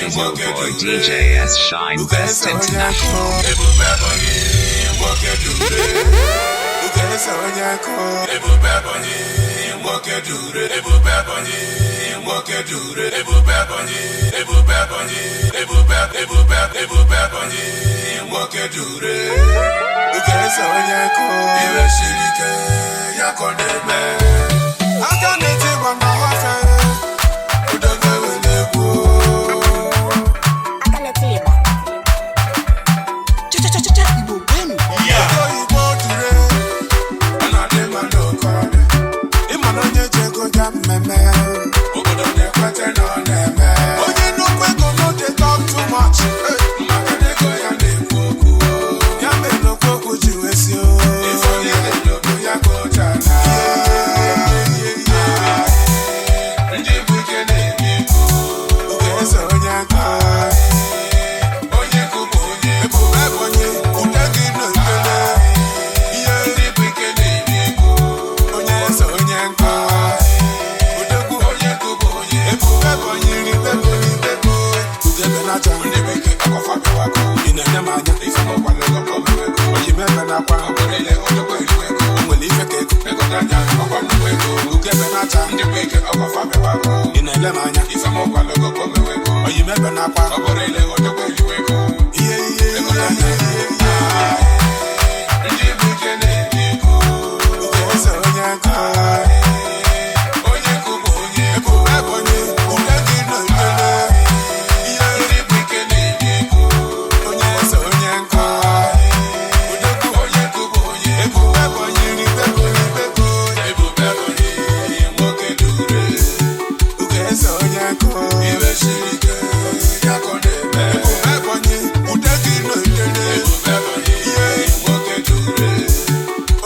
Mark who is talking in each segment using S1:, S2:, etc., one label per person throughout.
S1: Is your boy DJ S Shine Best International.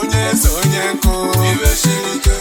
S2: Onye so onye nko iwe shirike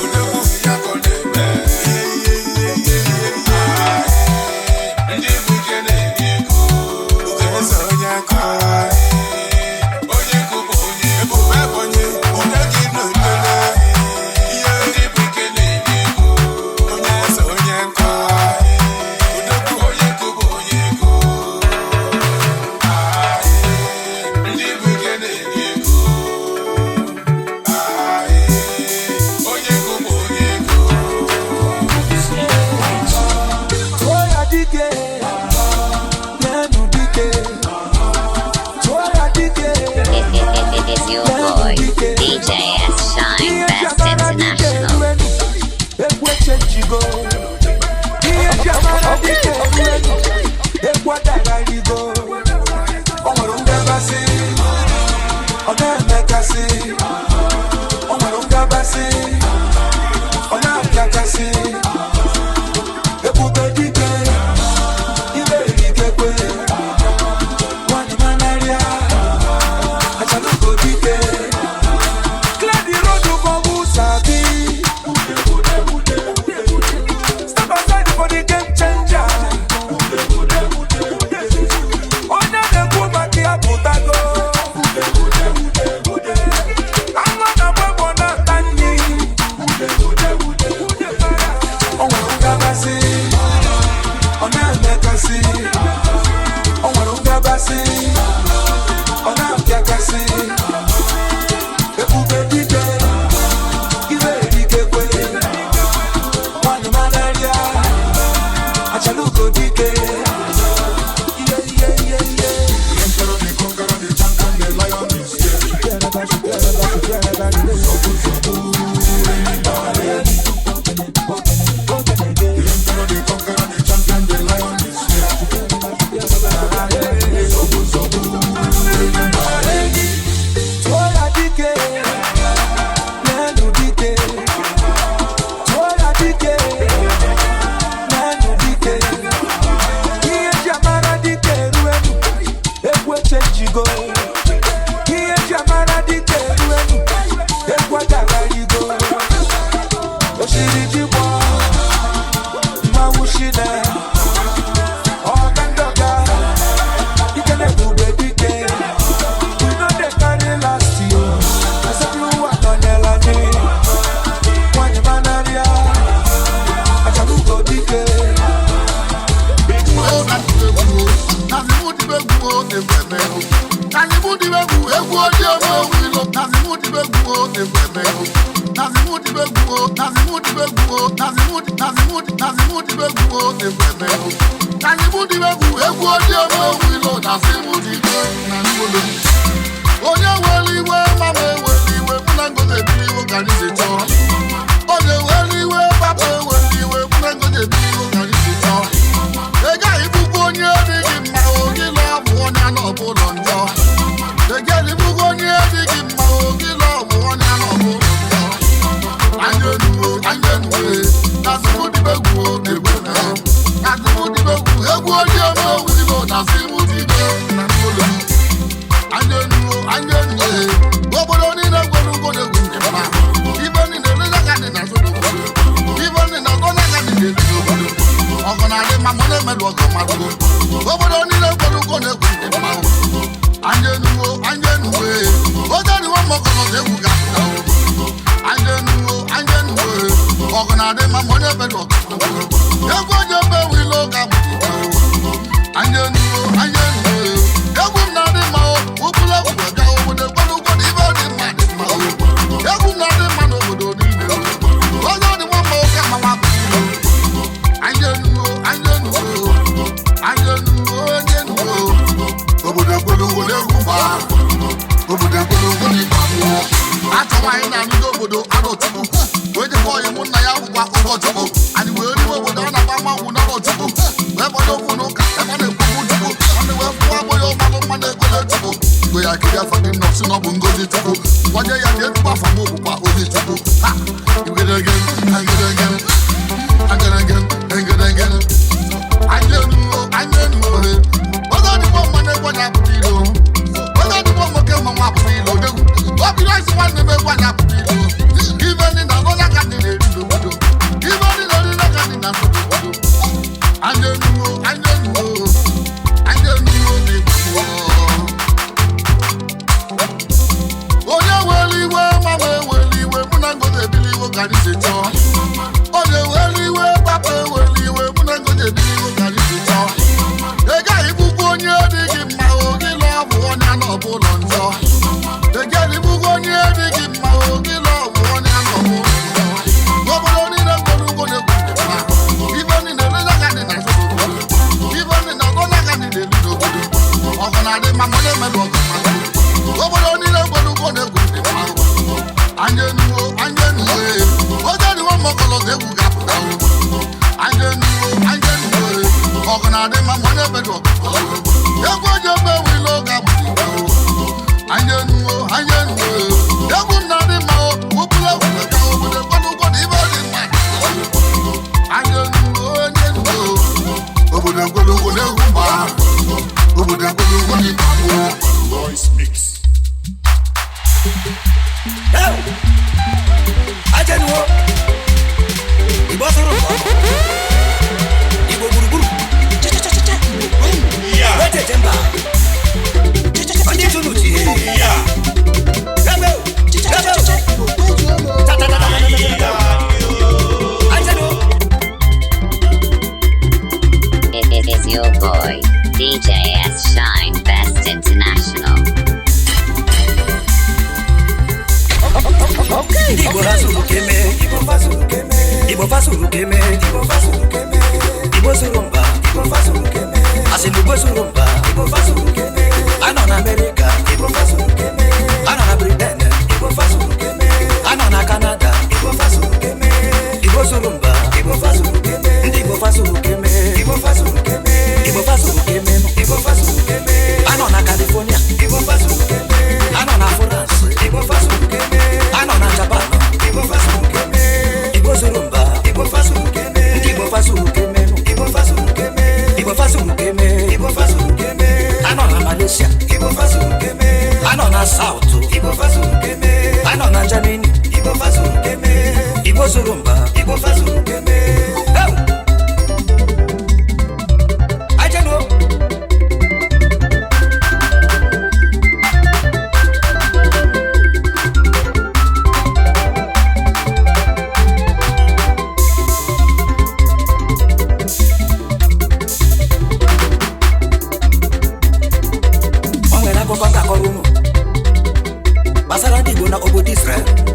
S2: Basara di bona obodo Israel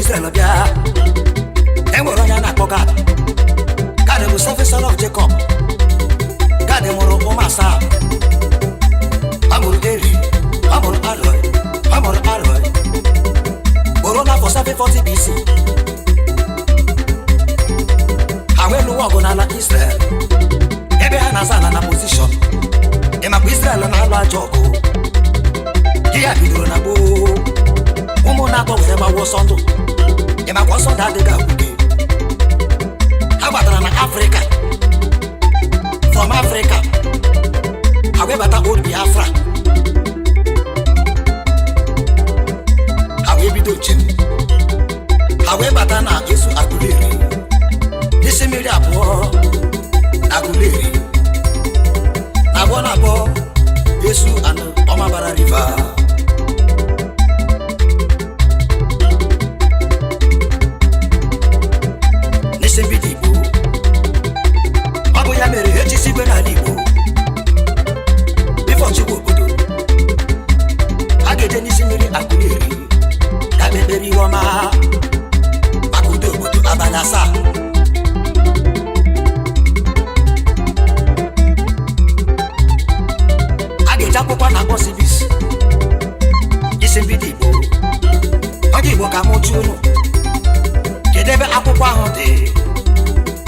S2: Israel bịa enwere onye na-akpọ Gad bụ seventh son of Jacob. Gad mụrụ ụmụ asaa. Ọ mụrụ Eri, ọ mụrụ Aroi, bụrụ n'afọ 740 BC. Ha wee lụọ ọgụ n'ala Israel ebe ha na-aza ala na pozishọn. Ịmakwa Israel na-alụ ajọ ọgụ. Di ya bidoro na gboo ụmụ na-atọ wee gbawa ọsọ ndụ. Ịmakwa ọsọ ndụ adịghị agwụgị. Ha gbatara na Afrịka. From Africa ha wee bata Old Biafra. Ha wee bido njem. Ha wee bata na Yesu Aguleri n'isi mmiri abụọ na Aguleri na abụọ Yesu and Ọmabara River. N'isi mbido Igbo ọ bụ ya mere eji sigwe n'ala Igbo bifo chukwu obodo ha ga-eje n'isi mmiri Aguleri ka kpekpere ihe ọma maka udo obodo abalị asaa. A ga-eji akwụkwọ na-akpọ Sibis isi mbido Igbo. Onye Igbo ka mụchi unu kedu ebe akwụkwọ ahụ dị?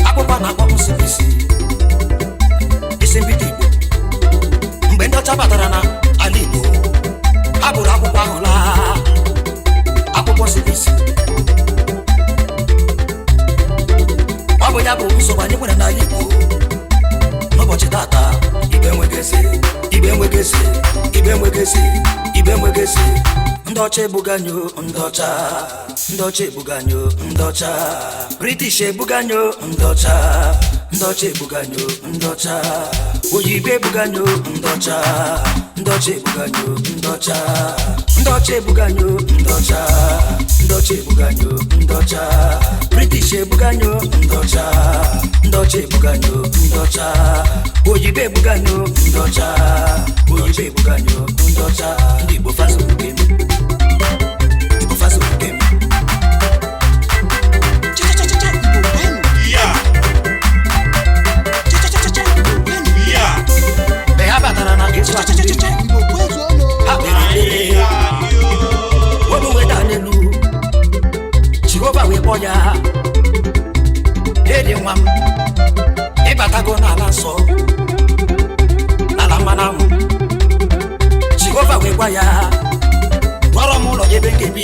S2: Akwụkwọ na-akpọ Sibis isi mbido Igbo. Mgbe ndị ọcha batara na ala Igbo ha bụrụ akwụkwọ ahụ laa akwụkwọ Sibis. Ọ bụ ya bụ nsogbu anyị nwere n'ala Igbo n'ụbọchị tata. Ibe enweghị esi ndị ọcha ebuganyo ndị ọcha ebuganyo ndị ọcha British ebuganyo ndị ọcha ebuganyo ndị ọcha oyibo ebuganyo ndị ọcha ebuganyo ndị ọcha ebuganyo ndị ọcha ebuganyo ndị ọcha British ebuganyo ndị ọcha ebuganyo ndị ọcha oyibo ebuganyo ndị ọcha ebuganyo ndị ọcha. Ndị Igbo fasoro game. Mgbe ha batara na Yesu Aguleri ha kpere olu wee daa n'elu. Jehova wee kpọọ ya edi nwa m ịbatago n'ala nsọ n'ala mmanụ anwụ. Jehova wee gwa ya rọrọ m ụlọ ebe nkebi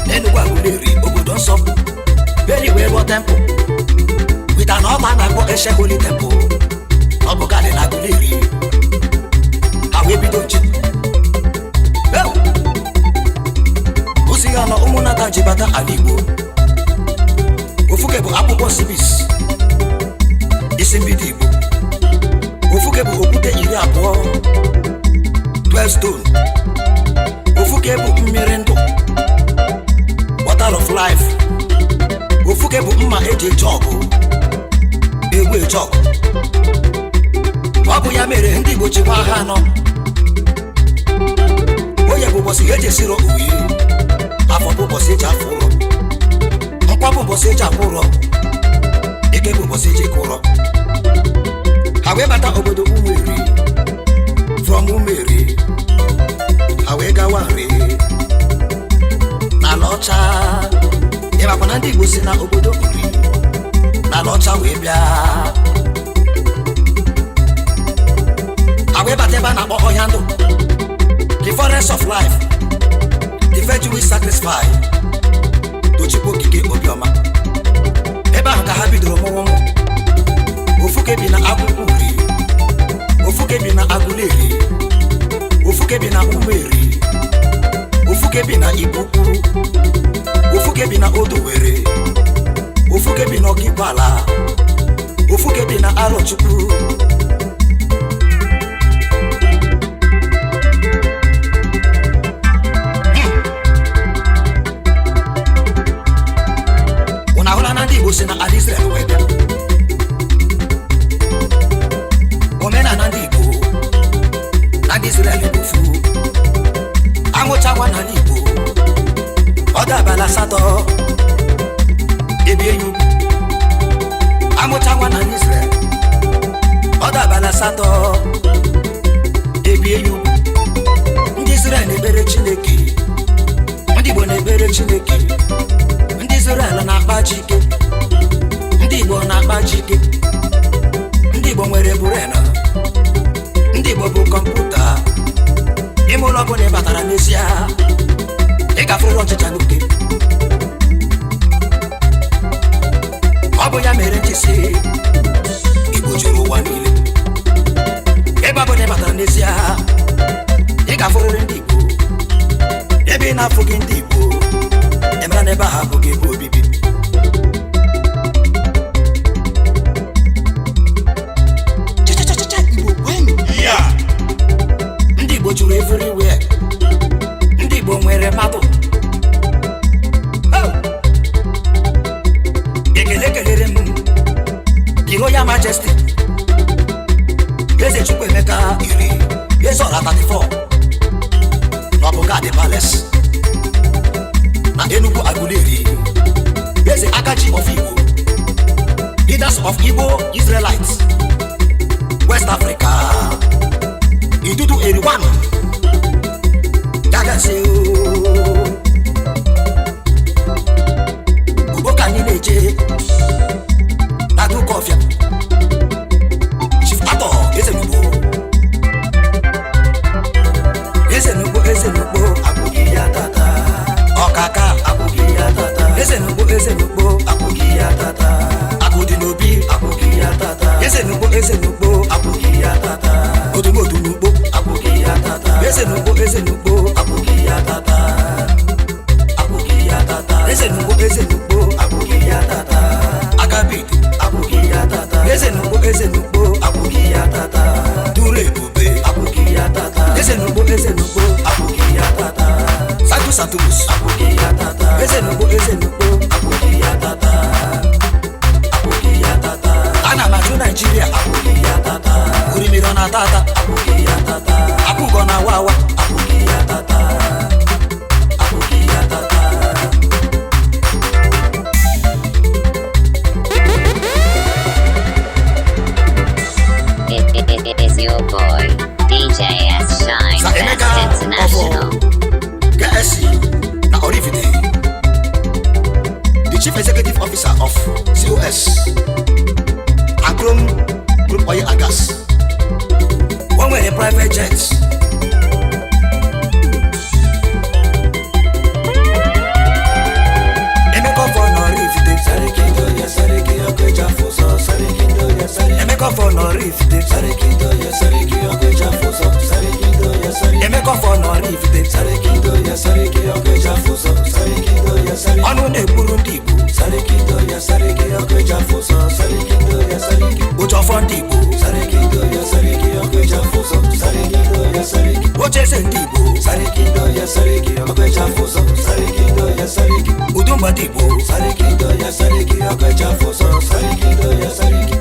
S2: n'Enugu Aguleri obodo nsọ. Beri wee rụọ tempụl wita na ọma na-akpọ Eshe Holy Temple. Ọ bụ Gad na Aguleri ha wee bido njem. Ozi ya na ụmụnata ji bata ala Igbo. Ofuke bụ akwụkwọ Sibis isi mbido Igbo. Ofuke bụ okwute 20 12 stone. Ofuke bụ mmiri ndụ water of life. Ofuke bụ mma eji eje ọgụ egwu eje ọgụ. Ọ bụ ya mere ndị Igbo ji nwa agha anọ. Onye bụ ụbọchị eji esiro uwe, afọ bụ ụbọchị eji afụ ụrọ, nkwọ bụ ụbọchị eji afụ ụrọ, eke bụ ụbọchị eji ekụ ụrọ. Ha wee bata obodo Umeri. From Umeri ha wee gawa Nri n'ala ọcha. Ịmakwa na ndị Igbo si na obodo Nri n'ala ọcha wee bịa. Ha wee bata ebe a na-akpọ ọhịa ndụ, the forest of life, the virtuous sacrifice Tochukwu Okike Obioma. Ebe ahụ ka ha bidoro mụọ ụmụ. Ofuke bi na akwụkwọ Nri, Ofuke bi na Aguleri, Ofuke bi na Umeri, Ofuke bi na Ibuku, Ofuke bi na Odowere, Ofuke bi na Okibala, Ofuke bi na Arochukwu. Unahụla na ndị Igbo si na ala Israel wee bịa. Omenala ndị Igbo na ndị Israel bụ fu. Amụcha nwa na asatọ ebie yu amụcha nwa na Israel ọ dabala asatọ ebie yu ndị Israel na-ekpere Chineke ndị Igbo na-ekpere Chineke ndị Israel na-akpa Chike ndị Igbo na-akpa Chike ndị Igbo nwere burena ndị Igbo bụ kọmputa ime ụlọ bụ na ị batara n'ezie ị gafere ọchịcha n'oke ọ bụ ya mere nji si Igbo juru ụwa niile ebe ọ bụ na ị batara n'ezie ị gafere ndị Igbo ebe ị na-afụghị ndị Igbo emere na ebe ahụ abụghị ebe obibi ndị Igbo juru everywhere ndị Igbo nwere mmadụ ekele kelere m the Royal Majesty Eze Chukwuemeka iri Eze Ọra 34 n'Ọbụgadị Palace na Enugu Aguleri Eze Akachi of Igbo Leaders of Igbo Israelites West Africa Idudu Eriwan Gagase Ugbo ka anyị na-eje Agụ Kọfịa Chief Atọ Eze Nugbo abụghị ya tata Ọkaka abụghị ya tata Eze Nugbo abụghị ya tata Agụdị n'obi abụghị ya tata Eze Nugbo abụghị ya tata Odumodu n'ugbo abụghị ya tata Eze Nugbo abụghị ya tata abụghị ya tata Eze Nugbo abụghị ya tata Agabidu abụghị ya tata Eze Nugbo abụghị ya tata Dure Ebube abụghị ya tata Eze Nugbo abụghị ya tata Santus abụghị ya tata Eze Nugbo abụghị ya tata abụghị ya tata Ana m ajụ Nigeria abụghị ya tata Orimiri ọ na-atata abụghị ya tata Akụkọ na-awa awa abụghị ya tata abụghị ya tata
S3: It's your boy, DJ S. Shine Best International.
S2: KSC na Orifide, the Chief Executive Officer of COS, Akrom Group Oil and Gas. One way a private jet. Emeka for Orifide, Sarikindo ya Sariki Okeja Fuso, Sarikindo ya Sariki. Emeka for Orifide, Sarikindo ya Sariki Okeja Fuso, Sarikindo ya Sariki. Emeka for Orifide, Sarikindo ya Sariki Okeja Fuso, Sarikindo ya Sariki. Ọnụ na-egburu ndị Igbo, Sarikindo ya Sariki Okeja Fuso, Sarikindo ya Sariki. Ụjọfọ ndị Igbo, Sarikindo ya Sariki Okeja Fuso, Sarikindo ya Sariki. Ocheze ndị Igbo, Sarikindo ya Sariki Okeja Fuso, Sarikindo ya Sariki. Udumba ndị Igbo, Sarikindo ya Sariki Okeja Fuso, Sarikindo ya Sariki.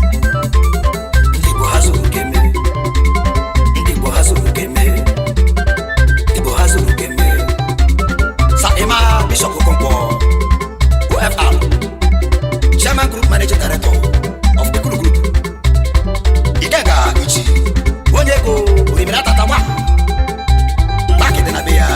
S2: Ndị Igbo ha zuru keme, ndị Igbo ha zuru keme, Igbo ha zuru keme. Sa Emma Bishop Okonkwo, OFR, Chairman Group Managing Director of the Kulu Group. Igega Ichi, onye ego Orimiri atata nwa, bakịdị na be ya.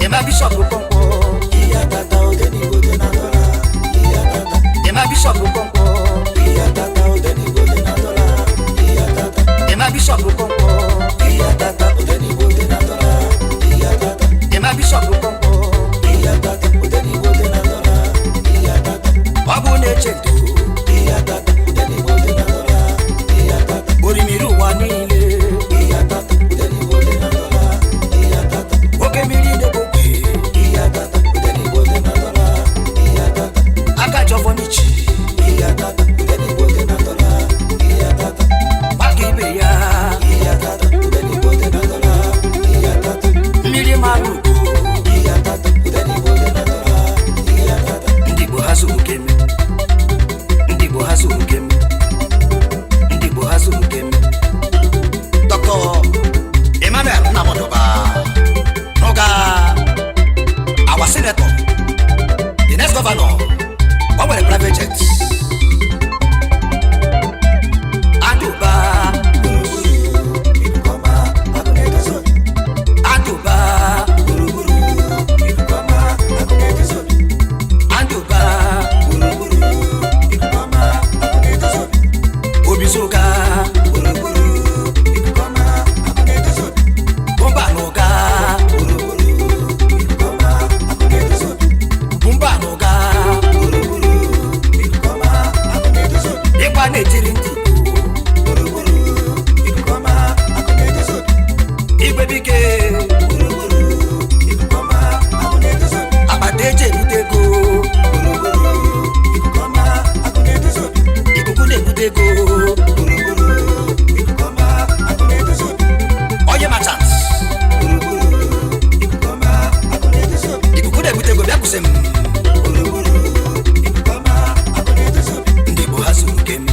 S2: Emma Bishop Okonkwo, iya tata odeni gode na dola, iya tata. Emma Bishop Okonkwo, iya tata odeni gode na dola, iya tata. Emma Bishop Okonkwo, iya tata odeni gode na dola, iya tata. Emma Bishop Okonkwo, iya tata odeni gode na dola, iya tata. Babu na-eche ndo, iya tata odeni gode na dola, iya tata. Orimiri ụwa niile, iya tata odeni gode na dola, iya tata. Oke mmiri na-ebogbe, iya tata odeni gode na dola, iya tata. Aka jọfọ n'ichi, iya tata odeni gode na dola, iya tata. Maka ibe ya, iya tata odeni gode na dola, iya tata. Mmiri mara ugo, zuru keme, ndị Igbo ha zuru keme, ndị Igbo ha zuru keme. Dr. Emmanuel Nnamodoba Noga, our senator, the next governor, over the private jet. Aduba, Aduba, Obisoga, Bomba Noga, Bomba Noga, Ekwane Tirinti, Ibebike, Abadeje Budego, Ibukune Budego, Oye Machans, Ibukune Budego Biakusem, Ndibo Hazuru Kemi,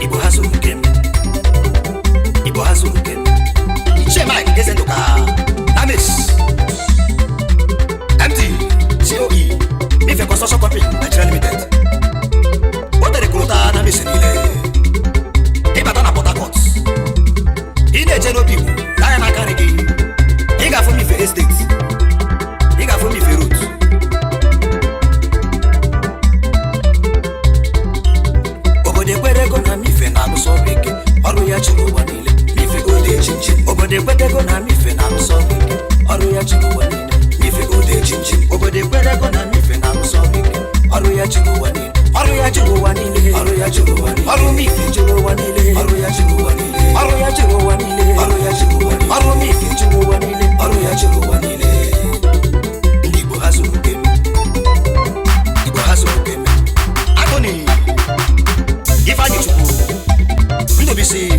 S2: Ibo Hazuru Kemi, Ibo Hazuru Kemi, Ichema Gezendoka, Namis, MT, COE, Mife Construction Company, Nigeria Limited. What the Kurota Namis Nile, Ibatana Port Harcourt, Ine Geno people, Diana Carnegie, Iga for me for estate, Iga for me for route. Obode Kwedego na mife na musobeke, Oru ya churu wanile, mife ode chinchin. Obode Kwedego na mife na musobeke, Oru ya churu wanile, mife ode chinchin. Obode Kwedego na mife na musobeke, Oru ya churu wanile, Oru ya churu wanile, Oru ya churu wanile, Oru mife churu wanile, Oru ya churu wanile, Oru ya churu wanile, Oru ya churu wanile, Oru mife churu wanile, Oru ya churu wanile. Ndị Igbo ha zuru keme, Igbo ha zuru keme. Agoni Ifeanyi Chukwu, Ndubisi,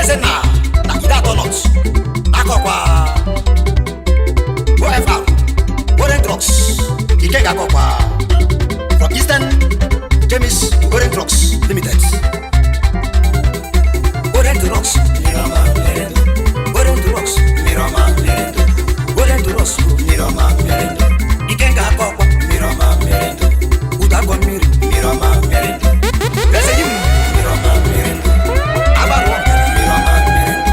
S2: Ezenna na Ida Donut, Akọkwa, OFR, Golden Drugs, Ikega Akọkwa, from Eastern James Golden Drugs Limited. Golden Drugs, Mirama, Merendo. Golden Drugs, Mirama, Merendo. Golden Drugs, Mirama, Merendo. Ikega Akọkwa, Mirama, Merendo. Udagwa Miri, Mirama, Merendo. Leseyim, Mirama, Merendo. Abarwa, Mirama, Merendo.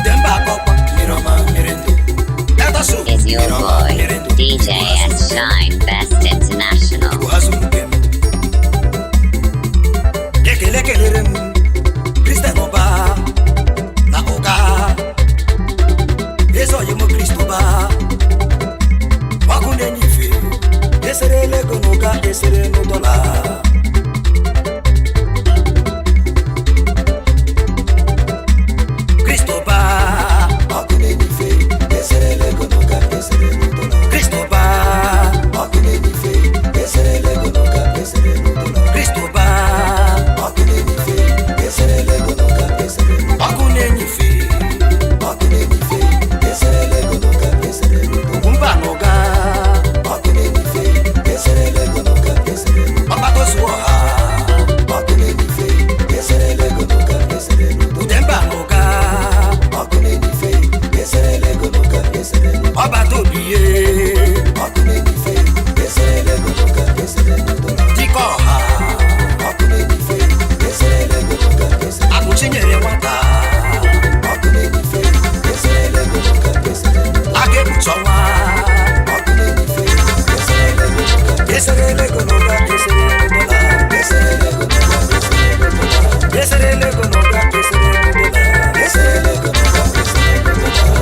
S2: Udemba Akọkwa, Mirama, Merendo. Datasu,
S3: Is your
S2: Mirama,
S3: boy,
S2: Merendo.
S3: DJ S. Shine Best International.
S2: Igbo ha zuru keme. Ekele kelere m Christian Oba na Oga Ezoye mo Christoba Waku na-enyife esere lego n'ụga esere n'ụdọla Christoba Waku na-enyife esere lego n'ụga esere n'ụdọla Christoba Waku na-enyife esere lego n'ụga esere n'ụdọla Christoba Waku na-enyife esere lego n'ụga esere n'ụdọla Waku na-enyife Waku na-enyife esere lego n'ụga esere n'ụdọla Mba n'ụga Waku na-enyife esere lego n'ụga esere n'ụdọla Ọkpatosu ọha Waku na-enyife esere lego n'ụga esere n'ụdọla Udemba n'ụga Waku na-enyife esere lego n'ụga esere n'ụdọla Ọbata obiye Waku na-enyife esere lego n'ụga esere n'ụdọla Dike ọha Waku na-enyife esere lego n'ụga esere n'ụdọla Akụchinyere nwata Waku na-enyife esere lego n'ụga esere n'ụdọla Aga ekpuchi ọnwa Waku na-enyife esere lego n'ụga esere lego n'ụga esere n'ụdọla Esere lego n'ụga esere n'ụdọla Esere lego n'ụga esere n'ụdọla Esere lego n'ụga esere n'ụdọla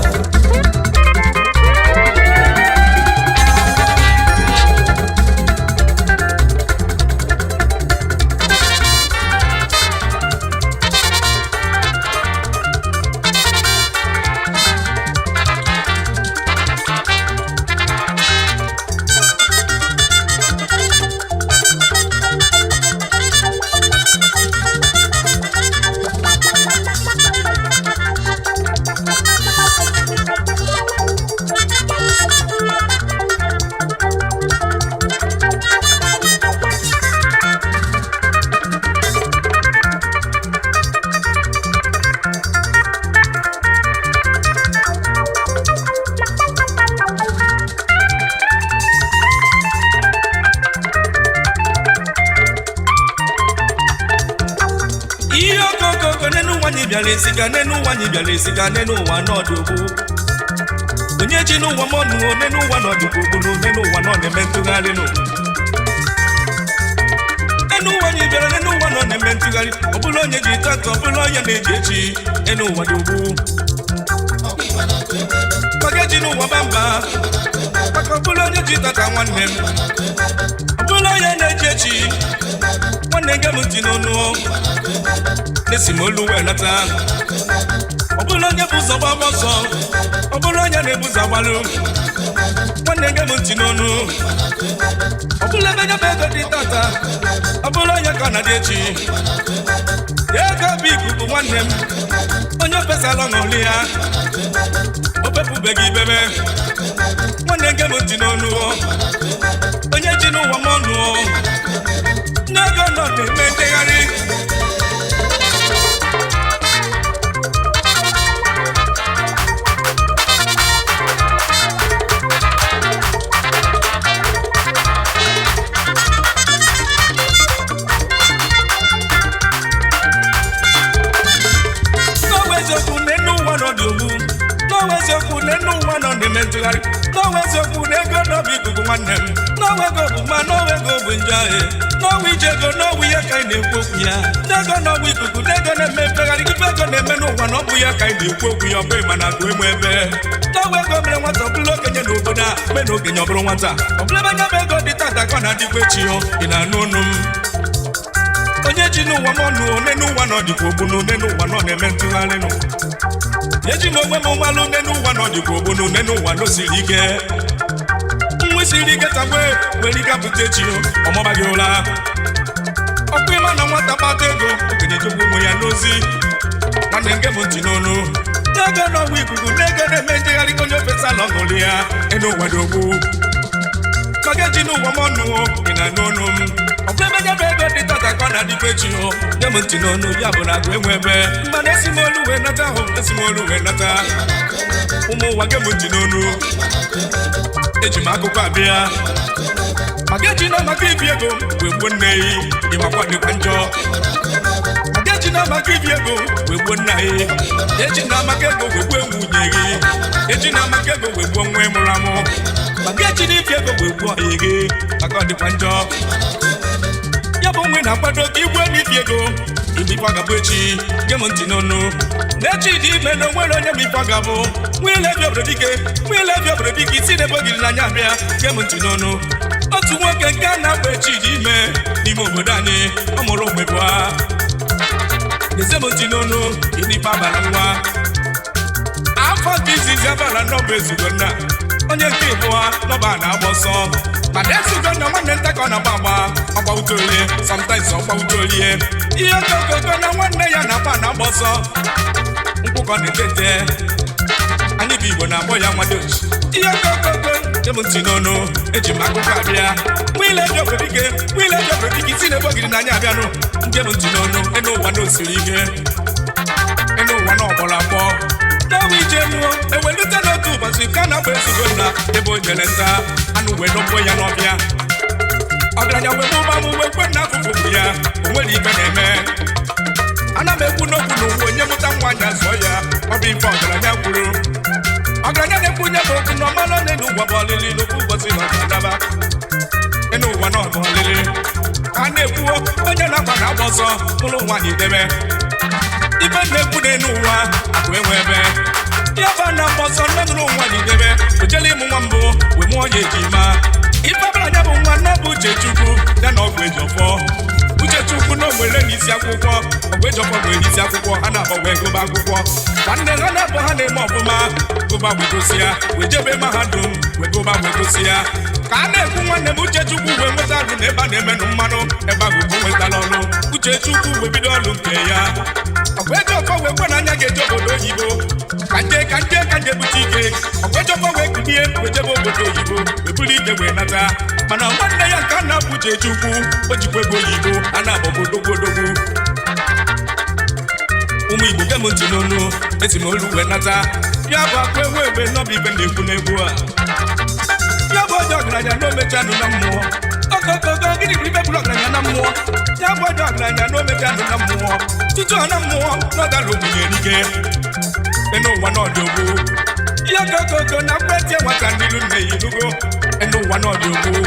S4: bịara esiga n'enu ụwa anyị bịara esiga n'enu ụwa n'ọdụgbu onye ji n'ụwa m ọnụ n'enu ụwa n'ọdụgbu n'enu ụwa nọ na-eme ntụgharị n'enu ụwa anyị bịara n'enu ụwa nọ na-eme ntụgharị ọ bụla onye ji tata ọ bụla onye na-eji echi enu ụwa dụgbu maka ji n'ụwa bamba maka ọ bụla onye ji tata nwanne m ọ bụla onye na-eji echi nwanne gem ntị n'ọnụ na-esi m olu wee nata ọ bụla onye bụ ụzọ gbagba ọsọ ọ bụla onye na-ebuzo agbalụ nwanne gem ntị n'ọnụ ọ bụla ebe nye bụ ego dị tata ọ bụla onye ka ọ na-adị echi ego bụ ikuku nwanne m onye fesala n'olu ya o bepụbeghị ibebe nwanne gem ntị n'ọnụ onye ji n'ụwa m ọnụ n'ego nọ na-eme ntegharị n'eziokwu n'enu ụwa nọ dị ogbu n'eziokwu n'enu ụwa nọ na-eme ntụgharị n'eziokwu na ego n'obi ikuku nwanne m n'ọwa ego bụ ma n'ọwa ego bụ njọ n'ọwa ije ego n'ọwa ihe ka anyị na-ekwu okwu ya n'ego n'ọwa ikuku n'ego na-eme mfegharị ife ego na-eme n'ụwa na ọ bụ ya ka anyị na-ekwu okwu ya ọ bụghị mana agụ eme ebe n'ọwa ego mere nwata ọ bụla okenye n'obodo a mee na okenye ọ bụrụ nwata ọ bụla ebe anya bụ ego dị tata ka ọ na-adịkwa echi ị na-anụ ọnụ m onye ji n'ụwa m ọnụ n'enu ụwa nọ dịkwa ogbunu n'enu ụwa nọ na-eme ntụgharị nụ eji m onwe m mmalụ n'enu ụwa nọ dịkwa ogbunu n'enu ụwa nọ siri ike nwa siri ike tagbe nwere ike apụta echi ọmọbaghị ụra ọkụ ịma na nwata kpata ego okenye jegbu ụmụ ya n'ozi nwanne nge m ntị n'ọnụ n'ego n'ọwa ikuku n'ego na-eme njegharị onye ofesala ọṅụlị ya enu ụwa dị ogbu maka eji n'ụwa m ọnụ ị na-anụ ọnụ m ọ bụ ebe nye bụ ego dị tata ka ọ na-adịkwa echi nye m ntị n'ọnụ ya bụ na agụ enwe ebe mana esi m olu wee nata esi m olu wee nata ụmụ ụwa ge m ntị n'ọnụ eji m akụkọ abịa maka eji na maka ibi ego wee gbuo nne yi ịmakwa dịkwa njọ maka eji na maka ibi ego wee gbuo nna yi eji na maka ego wee gbuo nwunye gị eji na maka ego wee gbuo nwa ịmụrụ amụ maka eji na ibi ego wee gbuo ọyị gị maka ọ dịkwa njọ ya bụ nwe na-akwado ka igwe n'ibi ego ibikwa gabụ echi ge m ntị n'ọnụ n'echi dị ime na onwere onye m ikwa gabụ nwile bi obrodike isi na ebe ogiri n'anya abịa ge m ntị n'ọnụ otu nwoke nke a na-akpa echi dị ime n'ime obodo anyị ọ mụrụ mgbe bụa eze m ntị n'ọnụ inife abara nwa afọ nke izizi abara n'ọba ezugo nna onye nke ịbụa n'ọba na-agba ọsọ mana ezugo na nwanne nta ka ọ na-agba agba utolie sometimes ọgba utolie ihe ogogogo na nwanne ya na-agba na-agba ọsọ nkwụkọ na-etete anyị bụ Igbo na-akpọ ya nwadochi ihe ogogogo em ntị n'ọnụ eji m akụkọ abịa nwile dị obodike isi na ebe ogiri n'anya abịanụ nke m ntị n'ọnụ enu ụwa na osiri ike enu ụwa na ọgbọrọ akpọ n'ọnwa ije mụọ ewelute n'otu ụbọchị ka na-agba ezigo nna ebe o jere nta anụ wee dọkpọ ya n'ọbịa ọgaranya wee mụba m wee kwe na afụfụ ya o nwere ibe na-eme ana m ekwu n'okwu na ụwa onye mụta nwa anya zụọ ya ọ bụ ife ọgaranya kwuru ọgaranya na-ekwu nye m okwu na ọmalụ n'elu ụwa bụ ọlịlị n'okwu ụbọchị na ọgadaba enu ụwa na ọbụ ọlịlị ka a na-ekwuo onye na-agba na-agba ọsọ ụlụ nwaanyị debe ife na-ekwu n'elu ụwa akụ enwe ebe ihe bụ na agba ọsọ nne nụrụ nwaanyị debe o jele ịmụ nwa mbụ wee mụọ ya ejima ife ọbụla anya bụ nwa nne bụ Uchechukwu ya na ọgwụ Ejiofor Uchechukwu na onwere n'isi akwụkwọ ọgwụ Ejiofor nwere n'isi akwụkwọ a na-akpọ wee gụba akwụkwọ nwanne ha na-abụ ha na-eme ọfụma gụba wee gosi ya wee jebe mahadum wee gụba wee gosi ya ka a na-ekwu nwanne m Uchechukwu wee nweta ọrụ na ebe a na-emenụ mmanụ ebe ahụ bụ nwetara ọrụ Uchechukwu wee bido ọrụ nke ya ọgwụ Ejiofor wee kwe n'anya ga-eje obodo oyibo ka nje bute ike ọgwụ Ejiofor wee kunie wee jebe obodo oyibo wee buru ike wee nata mana nwanne ya nke a na-abụ Uchechukwu o jikwa ego oyibo a na-abụ odogwu ụmụ Igbo ge m ntị n'ọnụ esi m olu wee nata ya bụ akụ ewu ebe n'ọbụ ibe na-ekwu n'egwu a ya bụ onye ọgaranya na omechanụ na mmụọ okokogo gịnị bụ ibe bụrụ ọgaranya na mmụọ ya bụ onye ọgaranya na omechanụ na mmụọ tutu ọ na mmụọ n'ọdala ogbunye n'ike n'ụwa n'ọdịogbo ya kokoko na mkpeti nwata n'ilu nne ya inugo n'ụwa n'ọdịogbo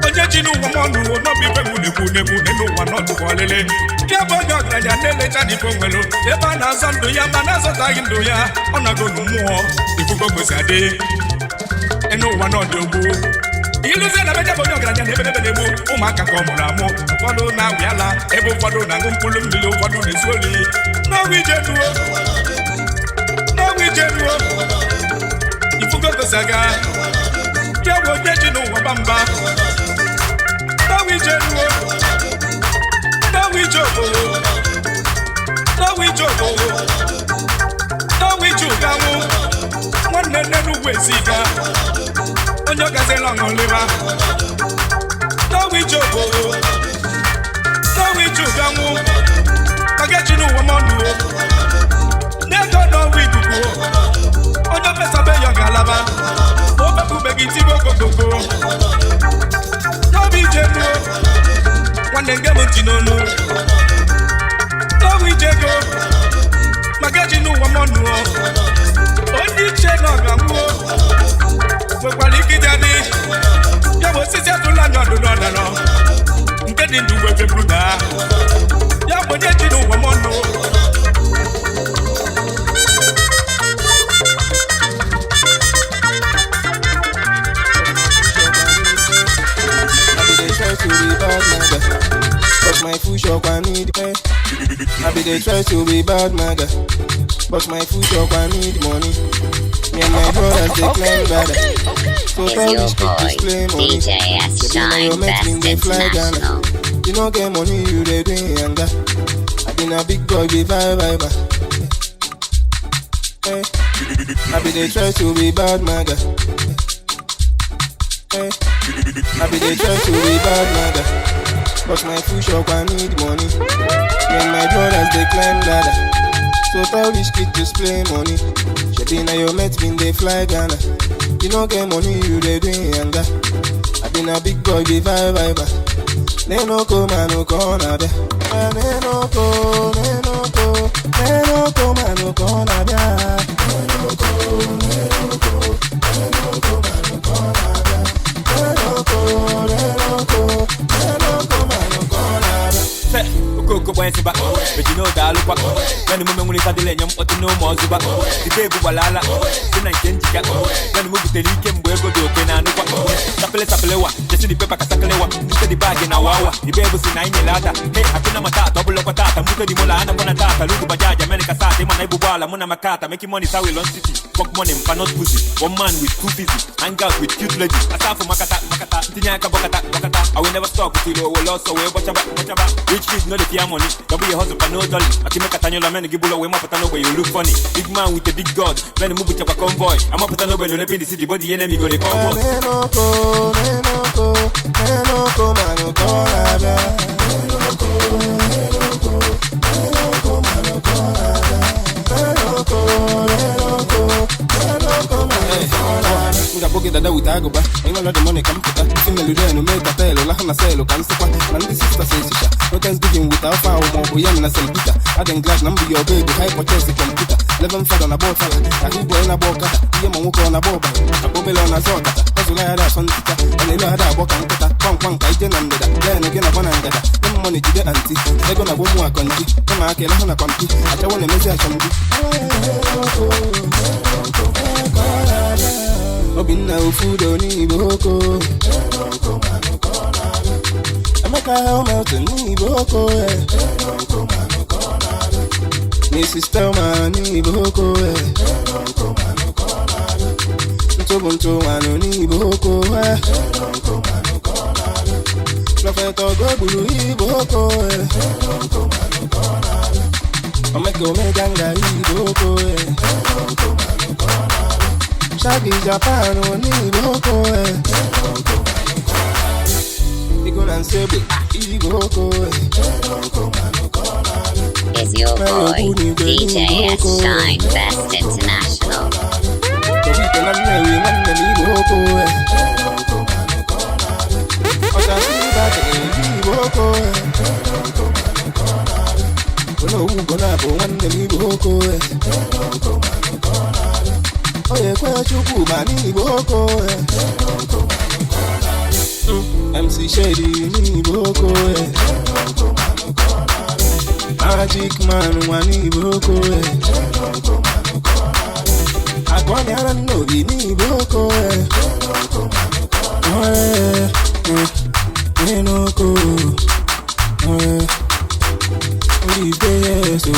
S4: onye ji n'ụwa m ọnụ n'ọbụ ibe m na-ekwu n'ụwa n'ọdụkọ ọlele ya bụ onye ọgaranya na-elecha n'ife nwelu ebe a na-azọ ndụ ya ma na-azọtaghị ndụ ya ọ nagolu mmụọ ifugo kwesị adị n'ụwa n'ọdịogbo iluzie na beja bụ onye ọgaranya na ebe na-egbu ụmụaka ka ọ mụrụ amụ ụfọdụ na-awụ ala ebe ụfọdụ na-aṅụ mkpụrụ mmiri ụfọdụ na-ezu oli n'ọnwa ije ruo ifugo kwesị aga ya bụ onye ji n'ụwa bamba n'ọnwa ije ruo n'ọnwa ije obodo n'ọnwa ije ụganwụ nwanne nne n'ugwu esiga onye ọgazila ọṅụlịba n'ọnwa ije obodo n'ọnwa ije ụganwụ maka eji n'ụwa m ọnụ n'ego n'ọnwa ikuku onye pesabe ya ga-alaba obepube gị tibe okokoko n'ọnwa ije ruo nwanne nge m ntị n'onu n'ọnwa ije ego maka eji n'ụwa m ọnụ onye iche na ọganwuo nwekwara ike ịdị adị ya bụ osisi atụla anya ọdụ n'ọdara nke dị ndụ wee feburu daa ya bụ onye ji n'ụwa m ọnụ
S5: my food shop I need pay. I be dey try to be bad maga, but my food shop I need money. Me and my brothers they climb ladder. So tell me to display money.
S3: DJ S Shine Best International.
S5: You no get money, you dey doing younger. I been a big boy be vibe. Hey. I be dey try to be bad maga. Hey. I be dey try to be bad maga. But my food shop I need money. Me and my brothers they climb ladder. So tell this kid to display money. Shebi na your mates been they fly Ghana. You no get money, you they doing younger. I been a big boy be vibe. They no go man no corner there. They no go man no corner there.
S6: Okoko boy siba, but you know that look back. When the moment we started letting them no more ziba, the baby walala, then I can't get. When the movie can go to Kena, Sapelewa, just in the paper Casakalewa, the bag in Awawa, the baby was in 9 lata. Hey, I couldn't mata, double of Tata, Muka di Molana, Bonatata, Luka Bajaja, America Sata, Manabubala, Mona Makata, making money Sawi Long City, fuck money, but not pussy. One man with 2 pieces, hang out with cute ladies. Aside from Makata, Tinyaka Bokata, I will never stop with you, will also wear watch about. Rich kids know the fear money, don't be a hustle for no dolly. I can make a Tanyola man give away my patano where you look funny. Big man with a big god, when you move with a convoy. I'm up with an over in the city, but the enemy go to convoy.
S5: Bogi dada with agoba, ain't a lot of money come to that. Female there no make a tell, lahana sell, can stop. And this sister says shisha. No Thanksgiving without foul more, we am na sell pita. I can glass number your baby, hypothetical computer. 11 fat on a board fat, I keep boy in a board cutter, you walk on a board, a bobble on a sword cutter, as well as on tita, and they know how to walk and cutter, punk, I didn't under that, then again I want to get that. No money to the auntie, they're gonna go more country, come on, I can't have a country, I don't want to message from you. Obinna ufudo ni boko Amaka helmet ni boko Ni sister man ni boko Ntobunto mano ni boko Prophet ogobulu ni boko Amaka omeganga ni boko Shaggy Japan ni boko Igon sebe igoko
S3: Is your boy DJ S Shine Best International.
S5: na Nnewi nwanne m Igbo oko ọchasị ibe achọghị Igbo oko onowu ugo na-abụ nwanne m Igbo oko onye kwe Chukwu ma n'Igbo oko MC Shady n'Igbo oko Magic Man nwa n'Igbo oko Akwanyara n'obi n'Igbo oko n'oko Igbo yeso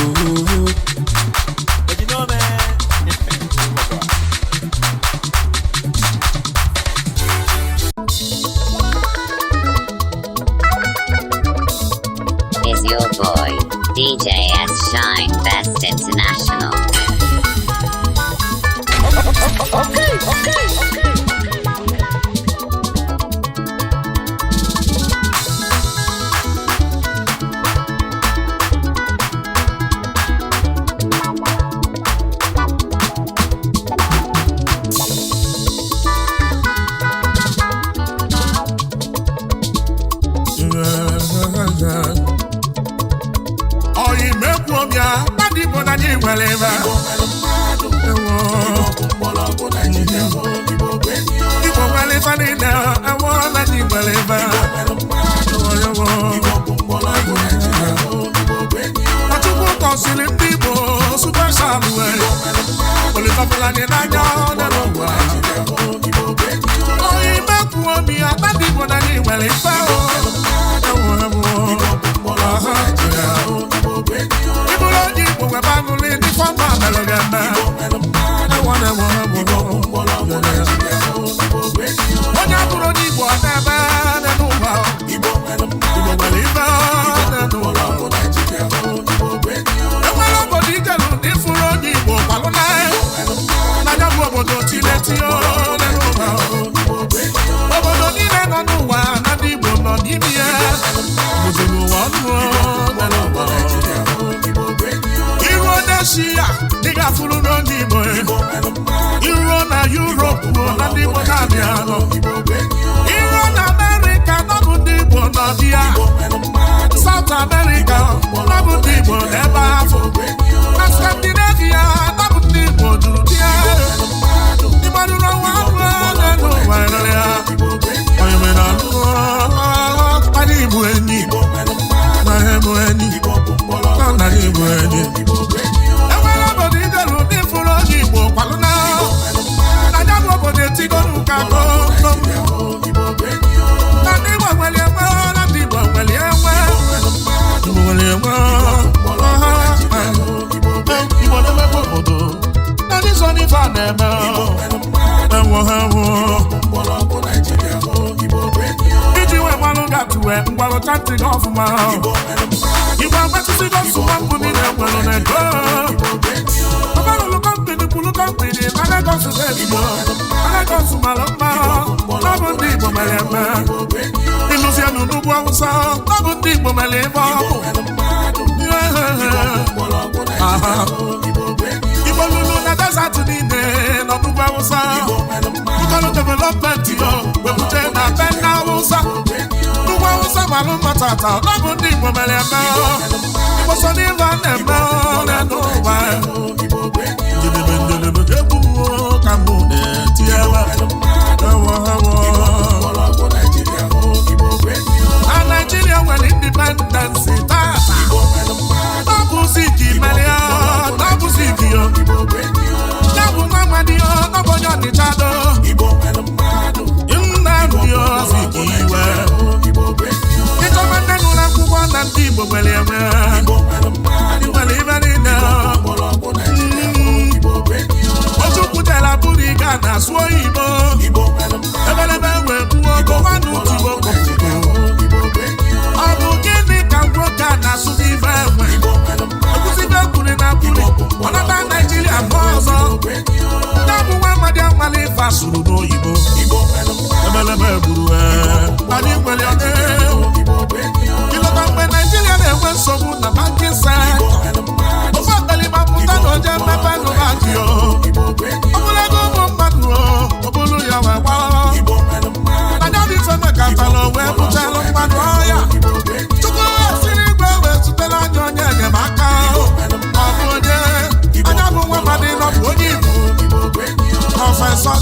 S3: Is your boy, DJ S Shine Best International.
S7: Okay.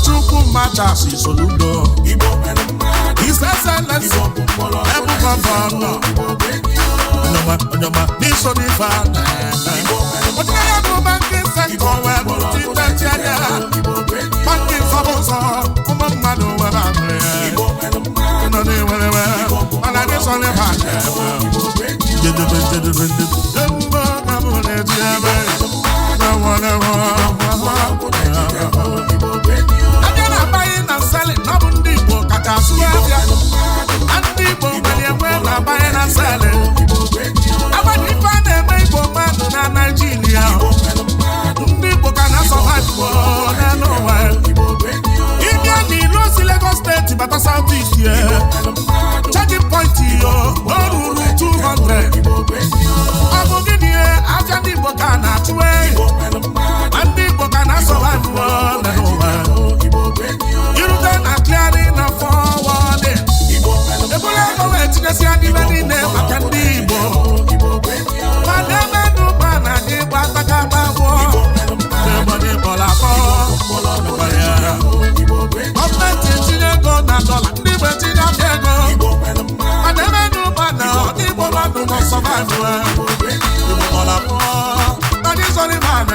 S7: Chukwu Machasi Soludo, His Excellency, Ebu Governor, Onyoma, Niso Nifana, Onyaya go banking sector, Titania, banking Faboso, Umamado, and I guess on the back. Buying and selling, not on the book at us. And people, when you are buying and selling, I want to find a maple man in Nigeria. People cannot survive for nowhere. If you need Los Lagos State, but a Southeast here, charging point here, no rule 200. I'm going to get people cannot wait. And people cannot survive for nowhere. You don't have clearing a forward. The bullet of it, the Sandy Valley never can be born. But never do man and they want to come back. The money for a fall. I'm not teaching you go now, the betting of the go. I never do man now, the woman do not survive. All up, that is only man.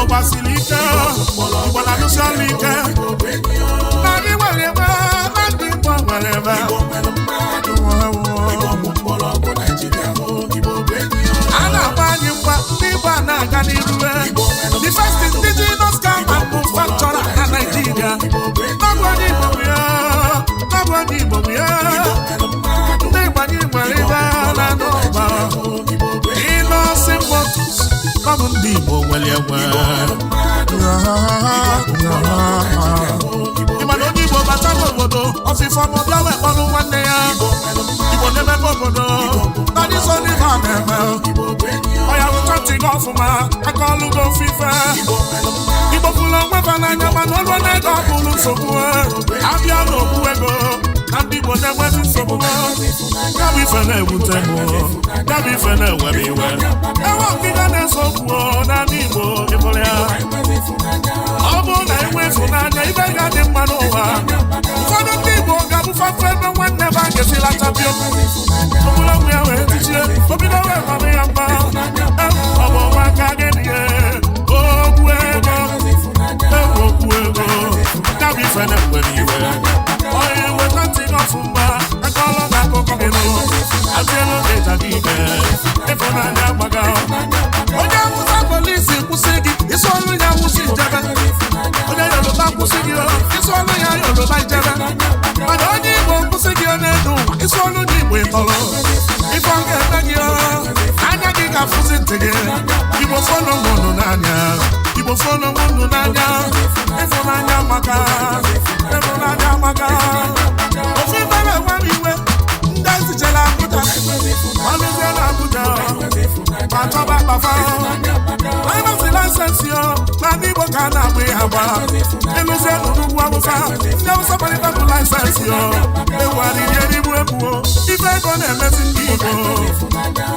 S7: Basilica, Ibola Lusalika, Nani whatever, Nani whatever. Ana Banywa, Nibana Ganilue, the first indigenous camp and manufacturer in Nigeria. Nobody Bobia, nobody Bobia, nobody whatever, Nanoba. Innocent bottles. Come on, people, well, you were. You might only go back to the of the form of your weapon one day. You will never go. That is only I have a country off of my. I call you go FIFA. People full of weapon and your man, one night off, who looks so good. Have you no who and people never do so much. Can we find out what I'm more? Can we find out where we were? I want to get a so poor, and people, people are. Although I went for that, I got them man over. For the people, got to find one never gets a lot of you. So we are waiting to see, but we don't have a man. Oh, my God, yeah. Oh, Puego. Oh, Puego. Can we find out where we were? Oh, we're nothing off from bar. I call on that cocoa. I tell you that I need it. If I'm not my girl. Oh, yeah, who's a police? Who's singing? It's all we have. Who's in Japan? Oh, yeah, you're not pushing you. It's all we have. You're not Japan. But I need one pushing you. It's all we need. Wait, follow. If I get back here, I can't get a fussing together. You will follow one Nanya. You will follow one Nanya. If I'm not my car. If I'm not my car. If I'm not my car. That's the gel I put up. All the gel I put up. My top up my phone. I must be licensed, yo. My people can't have me. And we say, no, no, there was somebody that will license, yo. They want to get it. If I go to messing people,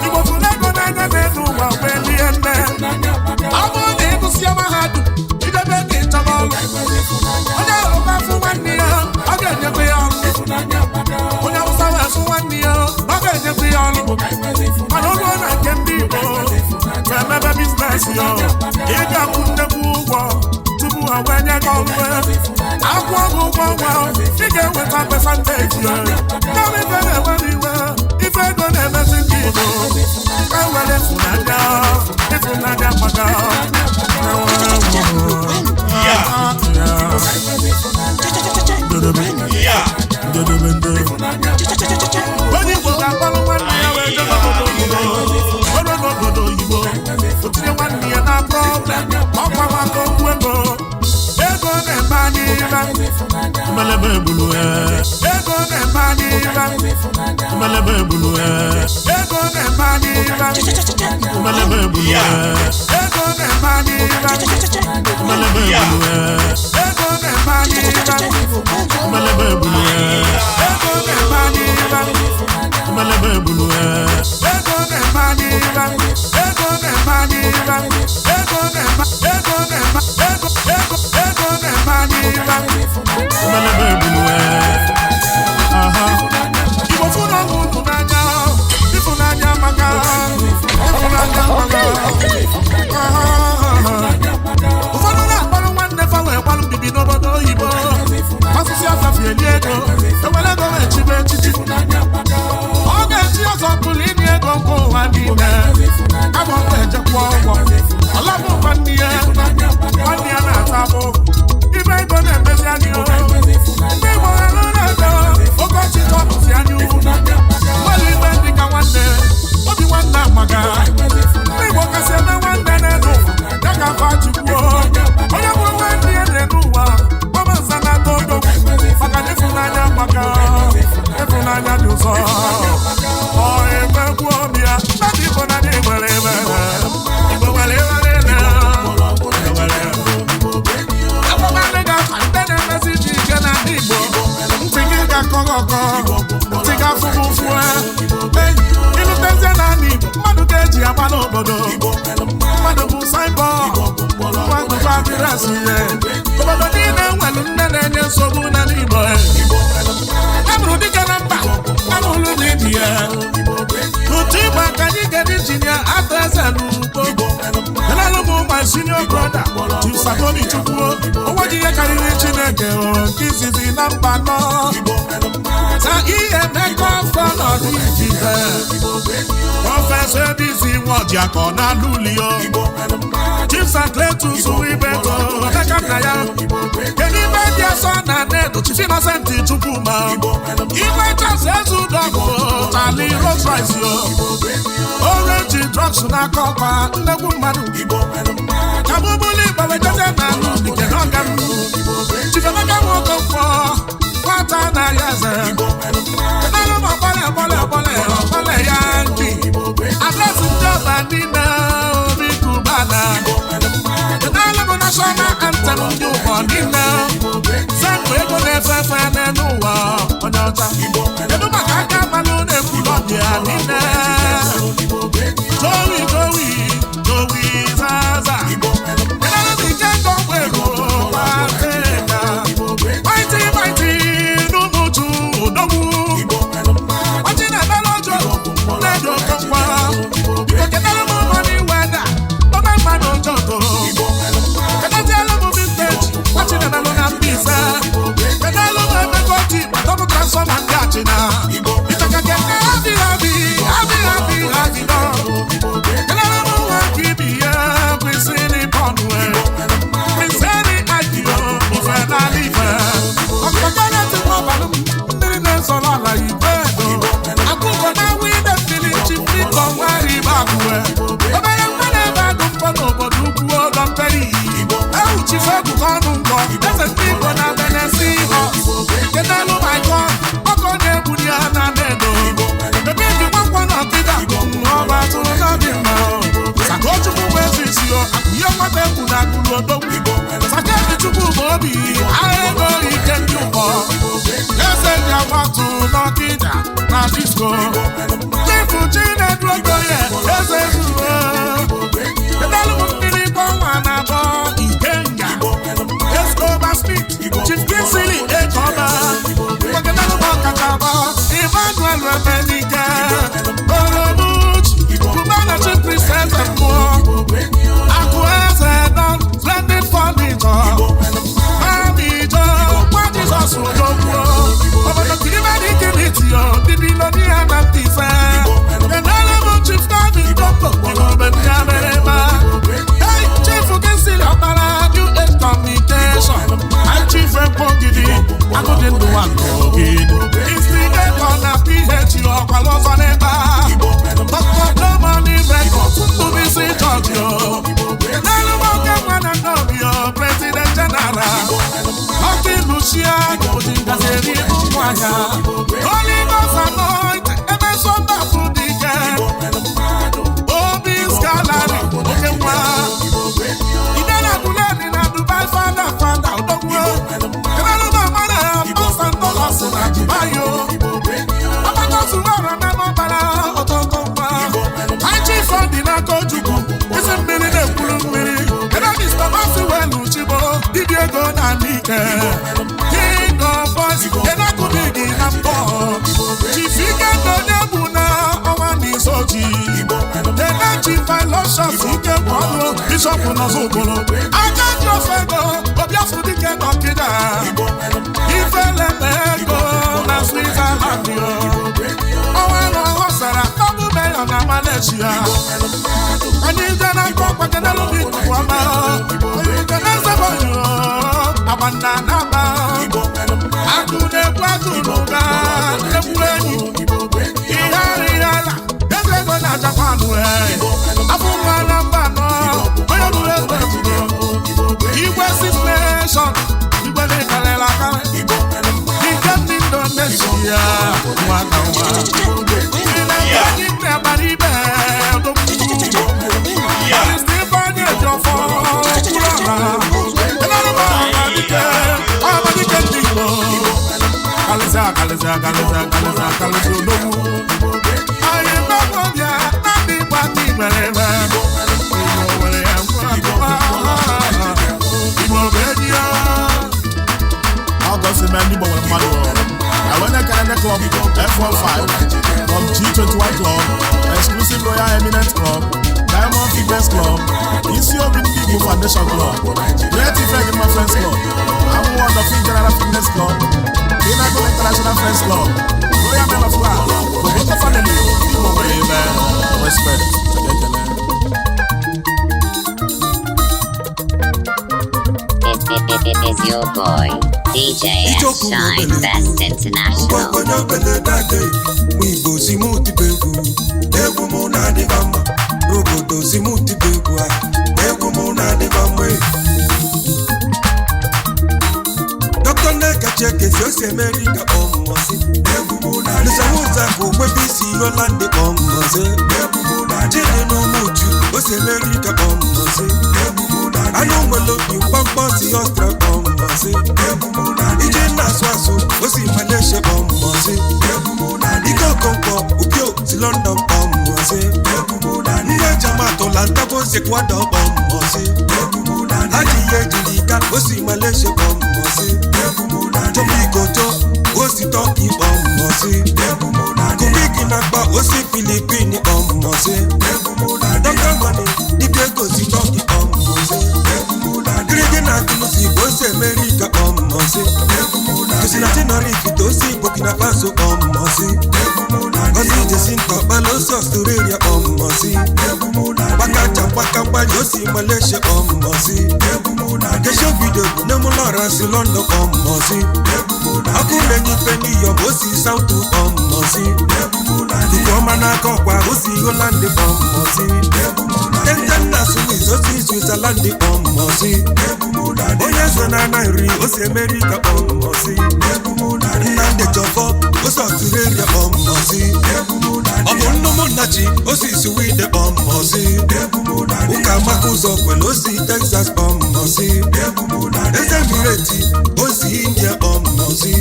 S7: you will not go to the new one when the end man. I'm on the to see my heart. You don't make it to all. I don't know for 1 year. I get you beyond. When I was out for 1 year, I get you beyond. I don't know I can be more. Remember business, yo. You got to move. When you go away, I won't go well. You get with a percentage, yeah. Now if I never anywhere, if I don't ever see people, I will let you know. If you not get my girl, when you go down, follow 1 year, where you go, put you 1 year, no problem. Malebe bulu ego ne mani malebe bulu ego ne mani malebe bulu ego ne mani malebe bulu ego ne mani malebe bulu ego ne mani Melebe bulu ego ne mani ego ne mani ego ne mani melebe bulu aha ibo funa mungu nanya ifunanya maka ifunanya maka ufanu na balu wanne fa we balu bibi no bodo ibo asisi afafi eliego ewele go me chibe chichi oge ti oso pulini ego ko wa dine abo peje kwa owo alabu kwaniye na tabo ibe go na mezi ani o ibe go na do ogo ti to si ani o wali be dika wanne obi wanna maga ibe go ka se me wanne na do daga fa chuwo oya go wanne na do wa mama sana todo maka ni funanya maga efunanya do so o ebe ku obia na di bona ni wele ibo wale na kọkọ tiga fufu ilu teze na ni mmadụ ga-eji agba n'obodo mmadụ bụ saịbọ mmadụ bụ adịrasị ya obodo niile nwere nne na-enye nsogbu na n'Igbo amụrụ dịka na mba amụrụ n'ibi ya otu Igbo ka anyị ga-eji jinia adịrasị n'ugbo enalụmụ ma senior brother Chisagomi Chukwuo onwe ji ihe karịrị Chineke nke izizi na mba nọ sa ihe mekọ fọlọ n'ijide prọfesọ Ebisi Nwojiakọ na Lulio Chief Ibeto Emeka nna ya kedu ibe dị asọ na nedo Chief Innocent Chukwuma ibe chasị ezudọgụ Charlie Rolls Royce yo Orange drugs n'aka ọkwa nnekwu mmadụ kabụbụlụ Igbo wejeze na alụ dike n'ọga m Chief Emeka Nwokofọ nwata na ya eze kenalụ ma ọgbọle ya ndị adresị ndị ọba niile obi Cubana kenalụ bụ national anthem ndị ụgbọ niile sepụ ego na-efe n'ụwa onye ọcha kedu maka aka mmanụ na-ekwu n'ọbịa niile Joey Zaza kenalụ bụ ike ngọgwụ ego Afrika mighty n'ụmụchu odogwu ọchị na-ebele ọjọ na-edo kọkwa kenalụ bụ money weda ome mmadụ ọjọọ kenazielụ bụ vintage ọchị na-ebelụ na mbisa kenalụ bụ emekọti gbadọbụ transfọma ndị achịna itakake happy no kenalụ bụ nwa nke ibi ya kwisini pọnwe kwisini adio ife n'ala ife ọkpọkọrọ tụkwa ọbalụ mmiri na-ezọrọ ala igwe edo akụkọ na-awụ ide mmiri chifrikọ nwere ibe agụwe obere nwa na-ebe agụ mkpọ n'obodo ukwu ụlọ mperi ewu chife ebuka ọnụ ngọ eze ndị Igbo na Benesi họ kenalụ maikọ ọkọ na-egburi ya na nedo ebe ndị nwankwo na ọkịda ọba tụrụ n'ọdị mma Sakochukwu bụ ezi isi akụnye nwata egwu na agụrụ odogwu Sakebi Chukwu bụ obi agha ego ike ndị ụkọ eze ji agbatu n'ọkịda na disko Chifu Chinedu Okoye eze zuo kenalụ bụ mmiri kpọnwa na abọ Ikenga Escobar Smith Chief Kinsili Ekọba kenalụ bụ ọkacha abọ Emmanuel Emenike Orobuchi Cubana Chief Princess mmụọ Akụ eze don splendid furniture Mami Jo nwa Jizọs odogwu obodo Kilimani Kilitio ndị Bilonia na Mbaise King of boys, ena kubidi na mpo. Chifike ndonye buna owa nisoji. Ena chifalosha sike mwano bishop na zokolo. Aka jofego obiafu dike nokida. Ifele mego na Switzerland yo. Owa no hosara tabu meyo na Malaysia. Anijana kwa kena lubi kuwama. Anijana sabanyo abanda naba. Akune kwa kunuga ebueni. Ihari yala ezego na Japanu afunga namba no oyo dure kwebudo. Igwe six nation igwe le kalela kale. Igwe Indonesia mwaka wa. Igwe baribe doku. Stefani Jofo kurara. Kaleza doku. Aye babia na bi pati merema. August Mandy Bowen Manuel. I went to Canada Club F15 from G21 Club, Exclusive Royal Eminent Club, Diamond Fitness Club, Isio Big Foundation Club, Great Effect in my Friends Club, I'm one of the General Fitness Club, Inago International Friends Club, Royal Men of Class, Boboto Family, people baby, respect.
S3: It is your boy, DJ S. Shine Best International.
S8: Dr. Neka cheke si America omosi. Nisamuza kuwebisi Yolande omosi. Jene no muchu osi America omosi. Anumalo Pamposi Ostra omosi. Ije naswasu osi Malaysia omosi. Iko konko ukyo si London omosi. Nwe jamato lantabo si Ecuador omosi. Haji yejilika osi Malaysia omosi. Tomi koto osi Turkey omosi. Kumiki nakba osi Philippines omosi. Dr. Money Diego si Turkey omosi. Grege na Kulusi osi America omosi. Kusina Tenerife osi Burkina Faso omosi. Osi Jacinto Balosi Australia omosi. Baka Champaka osi Malaysia omosi. Kesho video Nemulora si London omosi. Akule ni Penny osi South omosi. Tukoma na Kokwa osi Holland omosi. Tentana Swiss osi Switzerland omosi. Oya Zona Nairi osi America omosi. Nande Jofo osi Australia omosi. Omono Monachi osi Sweden omosi. Uka Makuzo osi Texas omosi. Emirati osi India omosi.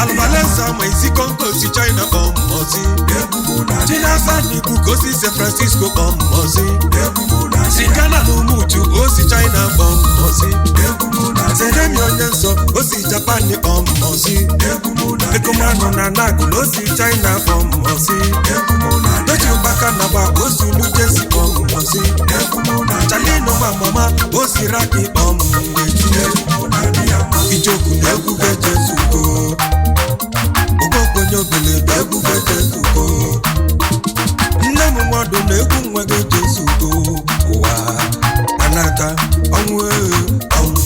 S8: Alvalenza maisi Congo si China omosi. China Sani Bukosi San Francisco omosi. Singana no muchu osi China omosi. Seremi Onyenso osi Japan omosi. Ekomano na Nagu osi China omosi. Dochi Ubaka Naba osi New Jersey omosi. Chalino mama osi Raki omosi. Ijoku n'egwu Jesuko. Ogokonyo bele n'egwu Jesuko. Nne m mmadụ n'egwu nwa gị Jesuko. Ụwa anaka ọnwụ ememe ọnwụ